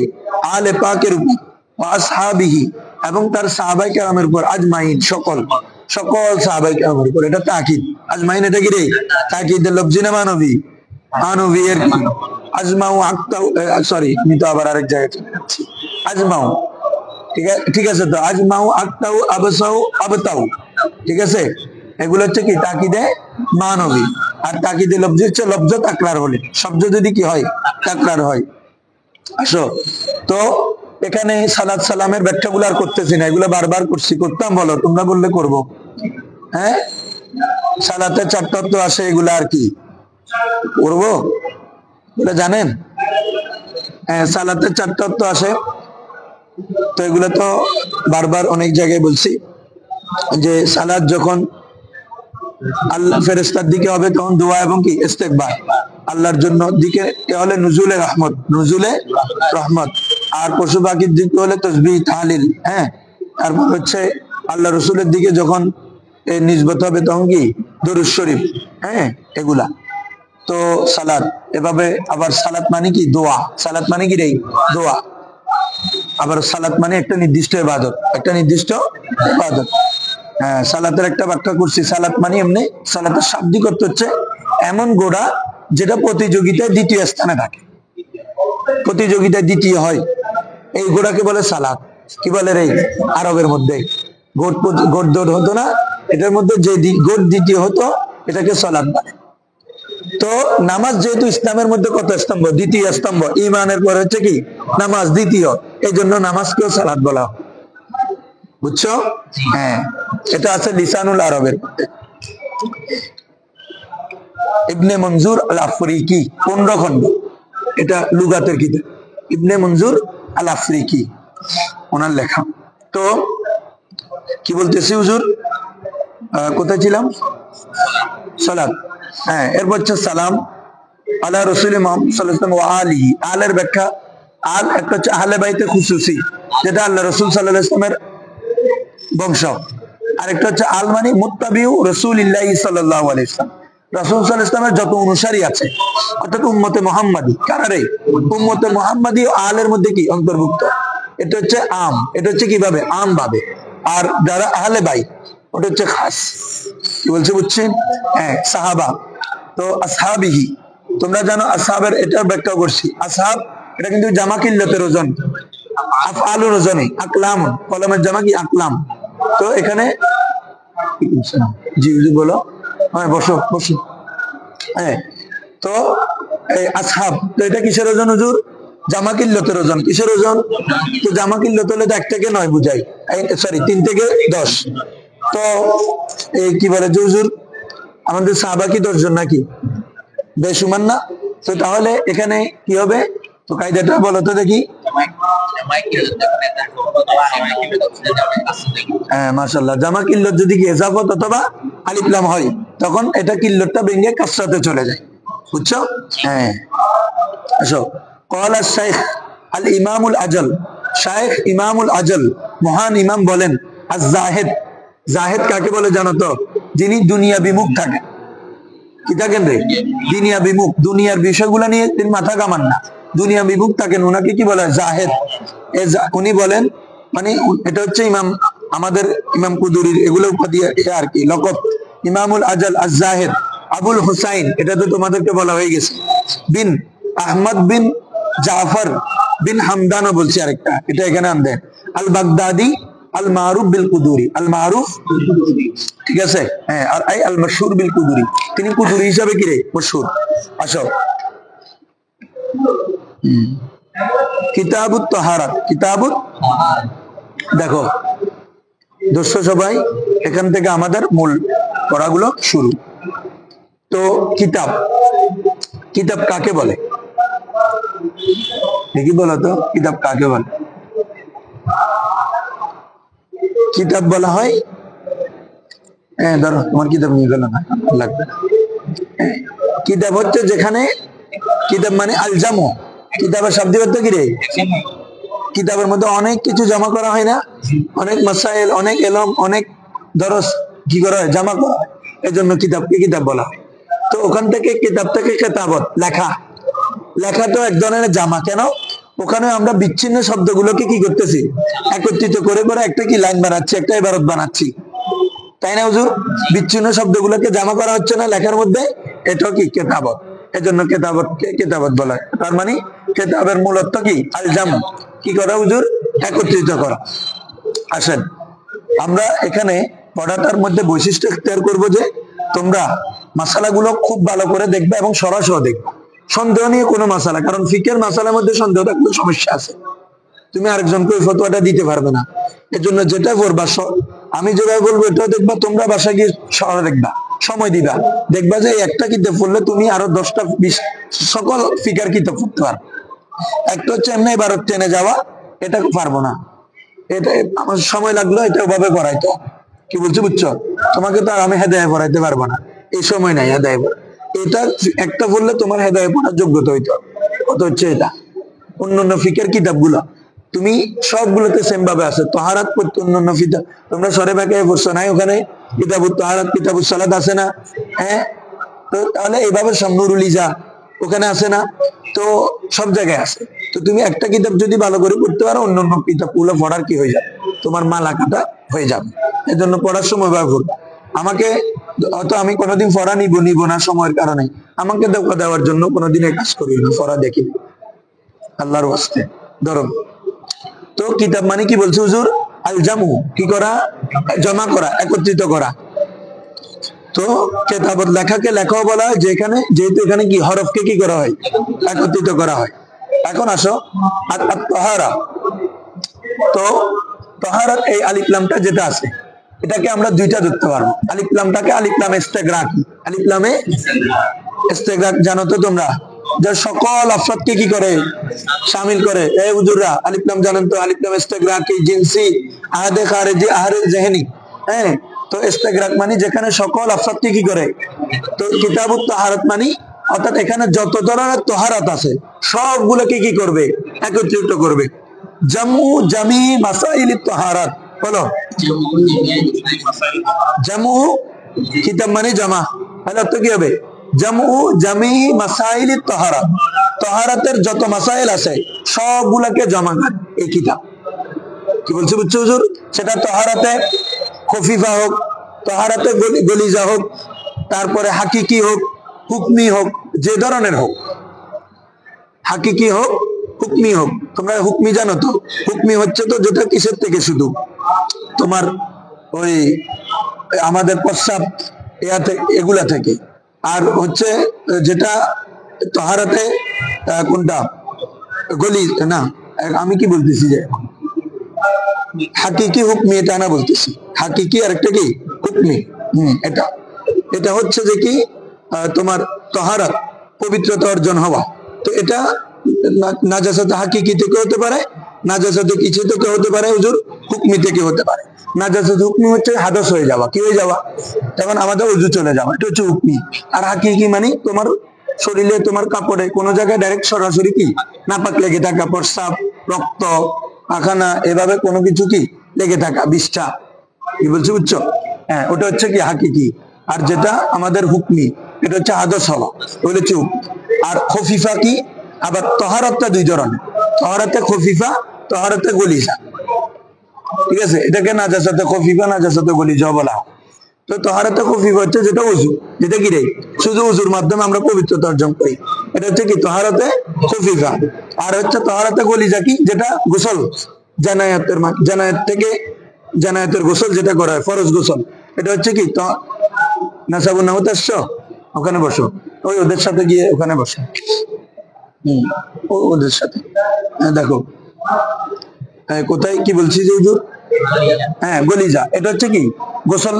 আলে পাকের উপর, ওয়া আসহাবিহি এবং তার সাহাবায়ে কেরামের উপর, আজমাইন সকল সাহাবায়ে কেরামের উপর। এটা তাকিদ, আজমাইন এটা কি রে তাকিদের লফজি না মানবী? মানবী এর কি আজমাউ আকতাউ, সরি আমি তো আবার আরেক জায়গায় চলে যাচ্ছি। আজমাউ, ঠিক আছে, তো আজমাউ আকতাউ আবসাউ আবতাউ, ঠিক আছে, এগুলো হচ্ছে কি তাকিদে মানবী। আর তাকিদে লফজি হচ্ছে লফজ তাকরার হলে, শব্দ যদি কি হয় তাকরার হয়। আসো, তো এখানে সালাত সালামের ব্যাখ্যাগুলো আর করতেছি না, এগুলো বারবার করতাম, বলো তোমরা বললে করবো। হ্যাঁ, সালাতের 4 তত্ত্ব আসে, এগুলো আর কি করবো, এটা জানেন? হ্যাঁ, সালাতের 4 তত্ত্ব আসে, তো এগুলো তো বারবার অনেক জায়গায় বলছি যে সালাত যখন আল্লাহ ফেরেশতার দিকে হবে তখন দোয়া এবং কি ইস্তেগফার, আল্লাহর জন্য দিকে হলে নুজুলে রহমত, আর পশু পাখির দিকে হলে তাসবিহ তাহলিল। হ্যাঁ, তারপর হচ্ছে আল্লাহ রাসূলের দিকে যখন নিসবত হবে তখন কি দরুদ শরীফ। হ্যাঁ, এগুলা তো সালাত। এভাবে আবার সালাত মানে কি দোয়া, সালাত মানে কি রে দোয়া, আবার সালাত মানে একটা নির্দিষ্ট ইবাদত, একটা নির্দিষ্ট ইবাদত। হ্যাঁ, সালাতের একটা ব্যাখ্যা করছি, সালাত মানে এমনি, সালাতের শাব্দিক অর্থ হচ্ছে এমন গোড়া যেটা প্রতিযোগিতায় দ্বিতীয় স্থানে থাকে, প্রতিযোগিতায় দ্বিতীয় হয়, এই গোড়াকে বলে সালাত। কি বলে রে আরবের মধ্যে গোট দৌড় হতো না, এটার মধ্যে যে গোট দ্বিতীয় হতো এটাকে সালাত বলে। তো নামাজ যেহেতু ইসলামের মধ্যে কত স্তম্ভ? দ্বিতীয় স্তম্ভ, ইমানের পর হচ্ছে কি নামাজ দ্বিতীয়, এই জন্য নামাজকেও সালাত বলা হয়, বুঝছো? হ্যাঁ, এটা আছে লিসানুল আরবের মধ্যে। ইবনে মনজুর আল আফরিকি 15 খন্ড, এটা লুগাতের কিতাব, ইবনে মনজুর আল আফরিকি ওনার লেখা। তো কি বলতেছি হুজুর, কোথায় ছিলাম? সালাত। হ্যাঁ, এরপর হচ্ছে সালাম আলা রাসূল মুহাম্মদ সাল্লাল্লাহু আলাইহি ওয়া আলিহি। আলের ব্যাখ্যা, আল একটা হচ্ছে আহলে বাইতে খুসুসি, যেটা আল্লাহ রাসূল সাল্লাল্লাহু আলাইহি ওয়াসাল্লামের বংশ। আরেকটা হচ্ছে আল মানে মুত্তাবিউ রাসূলিল্লাহি সাল্লাল্লাহু আলাইহি ওয়াসাল্লাম, রাসূল সাল্লাল্লাহু আলাইহি ওয়াসাল্লামের যত অনুসারী আছে, অর্থাৎ উম্মতে মুহাম্মাদি। কারারে উম্মতে মুহাম্মাদি আলের মধ্যে কি অন্তর্ভুক্ত। এটা হচ্ছে আম, এটা হচ্ছে কিভাবে আম ভাবে, আর যারা আহলে বাইত ওটা হচ্ছে খাস। কি বলছে বুঝছেন? হ্যাঁ, সাহাবা। তো আসহাবিহি, তোমরা জানো আসহাবের এটা ব্যাখ্যা করছি, আসহাব এটা কিন্তু জামা কিল্লতের ওজন, আফআলুর ওজনে। আকলাম, কলমের জামা কি আকলাম। তো এখানে জি জি বলো, হ্যাঁ বসো বসো। হ্যাঁ, তো এই আসহাব, তো এটা কিসের ওজন হুজুর? জামা কিল্লতের ওজন। কিসের ওজন? তো জামা কিল্লত হলে 1 থেকে 9 বুঝাই, সরি 3 থেকে 10। তো এই কি বলে যে হুজুর আমাদের সাহাবা কি 10 জন নাকি? বেশুমার না? তো তাহলে এখানে কি হবে? তো কায়দাটা বলো তো দেখি। হ্যাঁ মাশাআল্লাহ, জামা কিল্লত যদি কি ইজাফত অথবা আলিফ লাম হয়, তখন এটা কিল্লতটা ভেঙে কাসরাতে চলে যায়, বুঝছো? হ্যাঁ আসো। ক্বালা শাইখ আল ইমামুল আজল, শাইখ ইমামুল আজল মহান ইমাম বলেন, আজ-জাহিদ, জাহিদ কাকে বলে জানো তো? যিনি দুনিয়া বিমুখ থাকেন। কি থাকেন রে? দুনিয়া বিমুখ, দুনিয়ার বিষয়গুলো নিয়ে তিনি মাথা কামান না, দুনিয়া বিমুখ থাকেন, ওনাকে কি বলে? জাহিদ। উনি বলেন, মানে এটা হচ্ছে ইমাম, আমাদের ইমাম কুদুরির এগুলো উপাধি আর কি, লকব। ইমামুল আজল আজ-জাহিদ আবুল হুসাইন, এটা তো তোমাদেরকে বলা হয়ে গেছে, বিন আহমদ বিন জাফর বিন হামদানও বলছি আরেকটা, এটা এখানে আনবে। আল বাগদাদি আল মারুফ বিল কুদুরি, আল মারুফ, ঠিক আছে? হ্যাঁ, আর আই আল মাশহুর বিল কুদুরি, তিনি কুদুরি হিসাবে কি রে মশহুর। আসো কিতাবুত তাহারাত, কিতাবুত, দেখো দোস্ত সবাই, এখান থেকে আমাদের মূল পড়াগুলো শুরু। তো কিতাব, কিতাব কাকে বলে দেখি বলো তো, কিতাব কাকে বলে? কিতাব বলা হয়, হ্যাঁ ধরো তোমার কিতাব নিয়ে গেল না, লাগবে না। কিতাব হচ্ছে যেখানে, কিতাব মানে আল জামু, কিতাবের শাব্দিক অর্থ কি রে? কিতাবের মধ্যে অনেক কিছু জমা করা হয় না, অনেক মাসাইল, অনেক এলম, অনেক দরস কি করা হয়? জমা করা হয়, এজন্য কিতাবকে কিতাব বলা হয়। তো ওখান থেকে কিতাব থেকে কেতাবত, লেখা, লেখা তো এক ধরনের জামা। কেন? ওখানে আমরা বিচ্ছিন্ন শব্দগুলোকে কি করতেছি? একত্রিত করে করে একটা কি লাইন বানাচ্ছি, একটা ইবারত বানাচ্ছি, তাই না হুজুর? বিচ্ছিন্ন শব্দগুলোকে জামা করা হচ্ছে না লেখার মধ্যে, এটাও কি কেতাবত। এজন্য কেতাবতকে কেতাবত বলা হয়। তার মানে কেতাবের মূল অর্থ কি? আল জামু, কি করা হুজুর? একত্রিত করা। আসেন আমরা এখানে পড়াটার মধ্যে বৈশিষ্ট্য ইখতিয়ার করবো যে তোমরা মাসালাগুলো খুব ভালো করে দেখবে এবং সরাসরি দেখবে, সন্দেহ নিয়ে কোনো মাসালা, কারণ ফিকের মাসালার মধ্যে সন্দেহ থাকলে সমস্যা আছে, তুমি আরেকজনকে ওই ফতোয়াটা দিতে পারবে না। এর জন্য যেটা পড়বা, আমি যেভাবে বলবো এটাও দেখবা, তোমরা বাসায় গিয়ে দেখবা, সময় দিবা, দেখবা যে একটা কিতাব পড়লে তুমি আরো 10টা 20 সকল ফিকার কিতাব পড়তে পারবে। একটা হচ্ছে এমনি এবারত টেনে যাওয়া, এটা পারবো না, এটা আমার সময় লাগলো, এটা ওভাবে পড়াইতো, কি বলছো বুঝছো? তোমাকে তো আর আমি হেদায়ে পড়াইতে পারবো না, এই সময় নাই হেদায়ে পড়া। এটা একটা পড়লে তোমার হেদায়ে পড়ার যোগ্যতা হইতো, কত হচ্ছে এটা। অন্যান্য ফিকের কিতাবগুলো তুমি সবগুলোতে সেম ভাবে আছে। তাহারাত পড়তে অন্যান্য ফিতা তোমরা সরে বাঁকে পড়ছো নাই? ওখানে কিতাবুত তাহারাত, কিতাবুস সালাত আছে না? হ্যাঁ, তো তাহলে এইভাবে নুরুল ইজা ওখানে আছে না? তো সব জায়গায় আছে। তো তুমি একটা কিতাব যদি ভালো করে পড়তে পারো, অন্যান্য কিতাবগুলো পড়ার কি হয়ে যাবে, তোমার মালাকাটা হয়ে যাবে। এই জন্য পড়ার সময় ব্যবহার, আমাকে হয়তো আমি কোনোদিন পড়া নিব না সময়ের কারণে, আমাকে ধোঁকা দেওয়ার জন্য কোনোদিন এই কাজ করি না, পড়া দেখি আল্লাহর ওয়াস্তে। ধরো তো কিতাব মানে কি বলছে হুজুর? আল জামু, কি করা? জমা করা, একত্রিত করা। তো কেতাবত লেখাকে লেখাও বলা হয়, যেখানে যেহেতু এখানে কি হরফকে কি করা হয়? একত্রিত করা হয়। এখন আসো তাহারা, তো তাহারাত এই আলিফ লামটা যেটা আছে, এটাকে আমরা দুইটা ধরতে পারবো। আলিফ লামটাকে আলিফ লামে ইস্তেগরাক, আলিফ লামে ইস্তেগরাক জানো তো তোমরা, যে সকল আফরাদকে কি করে? শামিল করে। এই হুজুররা আলিফ লাম জানেন তো? আলিফ লাম ইস্তেগরাকি, জিনসি, আহাদে খারিজি, আহরে জেহনি। হ্যাঁ, তো ইস্তেগরাক মানে যেখানে সকল আফরাদকে কি করে। তো কিতাবুত তাহারাত মানে অর্থাৎ এখানে যত ধরনের তাহারাত আছে সবগুলোকে কি করবে? একত্রিত করবে। জামু জামি মাসাইলিত তাহারাত, বলো জামু, কিতাব মানে জমা, তাহলে অর্থ কি হবে? জামু জামি মাসাইলিত তাহারাত, তাহারাতের যত মাসাইল আছে সবগুলোকে জমা করে এই কিতাব। কি বলছে বুঝছো হুজুর? সেটা তাহারাতে খফিফা হোক, তাহারাতে গলিজা হোক, তারপরে হাকিকি হোক, হুকমি হোক, যে ধরনের হোক, হাকিকি হোক, হুকমি হোক। তোমরা হুকমি জানো তো? হুকমি হচ্ছে তো যেটা কিসের থেকে, শুধু তোমার ওই আমাদের প্রস্রাব এগুলা থেকে। আর হচ্ছে যেটা তাহারাতে কোনটা গলি না, আমি কি বলতেছি যে হাকিকি হুকমি, এটা না বলতেছি হাকিকি আর একটা কি হুকমি। এটা এটা হচ্ছে যে কি তোমার তাহারাত, পবিত্রতা অর্জন হওয়া। তো এটা নাজাসাতে হাকিকি থেকে হতে পারে, নাজাসাতে কিছু থেকে হতে পারে, হুজুর হুকমি থেকে হতে পারে। নাজাসাতে হুকমি হচ্ছে হাদস হয়ে যাওয়া, কি হয়ে যাওয়া, তখন আমাদের উজু চলে যাওয়া, এটা হচ্ছে হুকমি। আর হাকিকি মানে তোমার শরীরে, তোমার কাপড়ে কোনো জায়গায় ডাইরেক্ট সরাসরি কি নাপাক লেগে থাকা, প্রস্রাব, রক্ত, পাখানা, এভাবে কোনো কিছু কি লেগে থাকা, বিষ্ঠা, কি বলছি বুঝছো? হ্যাঁ, ওটা হচ্ছে কি হাকিকি। আর যেটা আমাদের হুকমি, এটা হচ্ছে হাদস হওয়া, ওটা হচ্ছে হুকমি। আর খফিফা কি, আবার তহারাতটা দুই ধরনের, তহারাতে খফিফা, তহারাতে গলিজা, ঠিক আছে? এটাকে নাজাসাতে খফিফা, নাজাসাতে গলিজা বলা হয়। তো তহারাতে খফিফা হচ্ছে যেটা উজু, যেটা কি রে শুধু উজুর মাধ্যমে আমরা পবিত্রতা অর্জন করি, এটা হচ্ছে কি তহারাতে খফিফা। আর হচ্ছে তহারাতে গলিজা কি, যেটা গোসল, জানায়াতের জানায়াত থেকে, জানায়াতের গোসল যেটা করা হয়, ফরজ গোসল, এটা হচ্ছে কি নাসাবুন নামতে আসছো, ওখানে বসো, ওই ওদের সাথে গিয়ে ওখানে বসো, ওদের সাথে। দেখো কোথায় কি বলছি যে হুজুর, হ্যাঁ গলিজা, এটা হচ্ছে কি গোসল,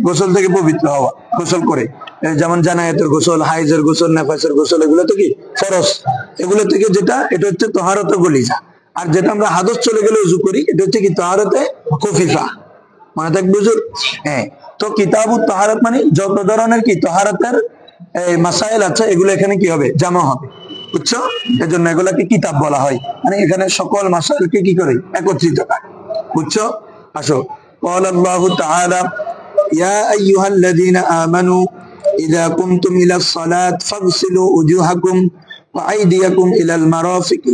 গোসল থেকে পবিত্র হওয়া, গোসল করে, যেমন জানায়াতের গোসল, হাইজের গোসল, নেফাসের গোসল, এগুলো তো কি ফরজ, এগুলো থেকে যেটা, এটা হচ্ছে তহারাতে গলিজা। আর যেটা আমরা হাদস চলে গেলে উজু করি, এটা হচ্ছে কি তহারাতে খফিফা, মনে থাকবে হুজুর? হ্যাঁ। তো কিতাবুত তাহারাত মানে যত ধরনের কি তহারাতের মাসাইল আছে, এগুলো এখানে কি হবে, জামা হবে, বুঝছো? এজন্য এগুলাকে কিতাব বলা হয়, মানে এখানে সকল মাসাইলকে কি করে একত্রিত করে, বুঝছো? আসো, قال الله تعالى يا أيها الذين آمنوا إذا قمتم إلى الصلاة فاغسلوا وجوهكم وأيديكم إلى المرافق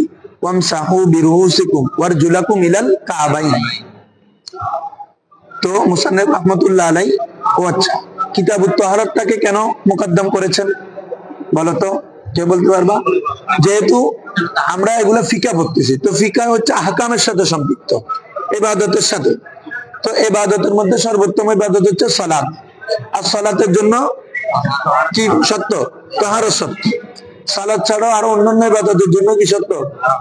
وامسحوا برؤوسكم وارجلكم إلى الكعبين। তো মুসান্নিফ রাহমাতুল্লাহ আলাইহি, ও আচ্ছা, কিতাবুত তাহারাতটাকে কেন মুকদ্দম করেছেন বলো তো, কে বলতে পারবা? যেহেতু আমরা এগুলা ফিকা পড়তেছি, তো ফিকা হচ্ছে আহকামের সাথে সম্পৃক্ত, ইবাদতের সাথে। তো ইবাদতের মধ্যে সর্বোত্তম ইবাদত হচ্ছে সালাত, আর সালাতের জন্য কি শর্ত? তাহারাত শর্ত। সালাত ছাড়াও আরো অন্যান্য ইবাদতের জন্য কি শর্ত?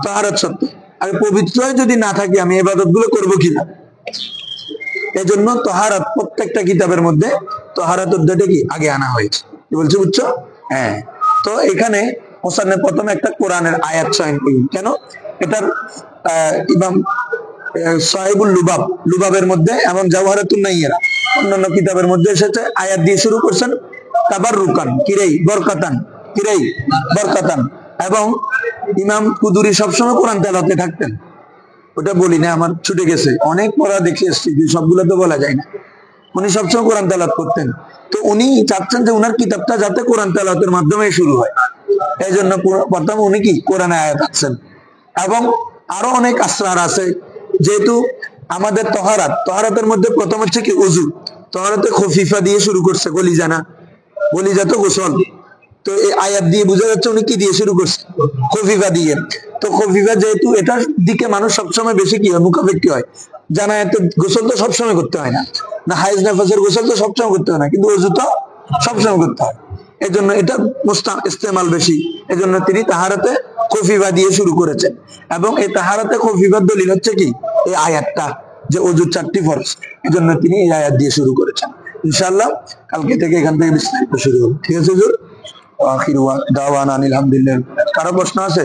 তাহারাত শর্ত। আর পবিত্র যদি না থাকি আমি ইবাদত গুলো করবো কিনা, এই জন্য তহারাত প্রত্যেকটা কিতাবের মধ্যে তহারাত অধ্যায়টা কি আগে আনা হয়েছে, কি বলছো, বুঝছো? হ্যাঁ। তো এখানে মুসান্নিফ প্রথমে একটা কোরআনের আয়াত চয়ন করলেন, কেন? এটার ইমাম সাহিবুল লুবাব, লুবাবের মধ্যে এবং জাওহারাতুন নাইয়্যিরা অন্যান্য কিতাবের মধ্যে এসেছে, আয়াত দিয়ে শুরু করছেন তাবাররুকান, কিরেই বরকাতান, কিরেই বরকাতান। এবং ইমাম কুদুরি সবসময় কোরআন তেলাওয়াতে থাকতেন, ওটা বলি না, আমার ছুটে গেছে, অনেক পড়া দেখে এসছি, সবগুলো তো বলা যায় না। উনি সবসময় কোরআন তেলাওয়াত করতেন, তো উনি চাচ্ছেন যে উনার কিতাবটা যাতে কোরআন তেলাওয়াতের মাধ্যমে শুরু হয়, এই জন্য প্রথম উনি কি কোরআনে আয়াত আনছেন। এবং আরো অনেক আসরার আছে, যেহেতু আমাদের তহারাতের মধ্যে প্রথম হচ্ছে কি উজু, তহারাতে খফিফা দিয়ে শুরু করছে, গলিজা না, গলিজা তো গোসল। তো এই আয়াত দিয়ে বোঝা যাচ্ছে উনি কি দিয়ে শুরু করছে, খফিফা দিয়ে। তো খফিফা যেহেতু, এটার দিকে মানুষ সবসময় বেশি কি হয়, মুখাপেক্ষি হয়। জানায়াতের গোসল তো সবসময় করতে হয় না, না হাইজ নেফাসের গোসল তো সবসময় করতে হয় না, কিন্তু ওযু তো সবসময় করতে হয়, এজন্য এটা ইস্তেমাল বেশি, এজন্য তিনি তাহারাতে খফিফা দিয়ে শুরু করেছেন। এবং এই তাহারাতে খফিফার দলিল হচ্ছে কি এই আয়াতটা, যে ওযুর 4টি ফরজ, এজন্য তিনি এই আয়াত দিয়ে শুরু করেছেন। ইনশাআল্লাহ কালকে থেকে এখান থেকে বিস্তারিত শুরু হবে, ঠিক আছে হুজুর? আখিরু দাওয়ানা আলহামদুলিল্লাহ। কারো প্রশ্ন আছে?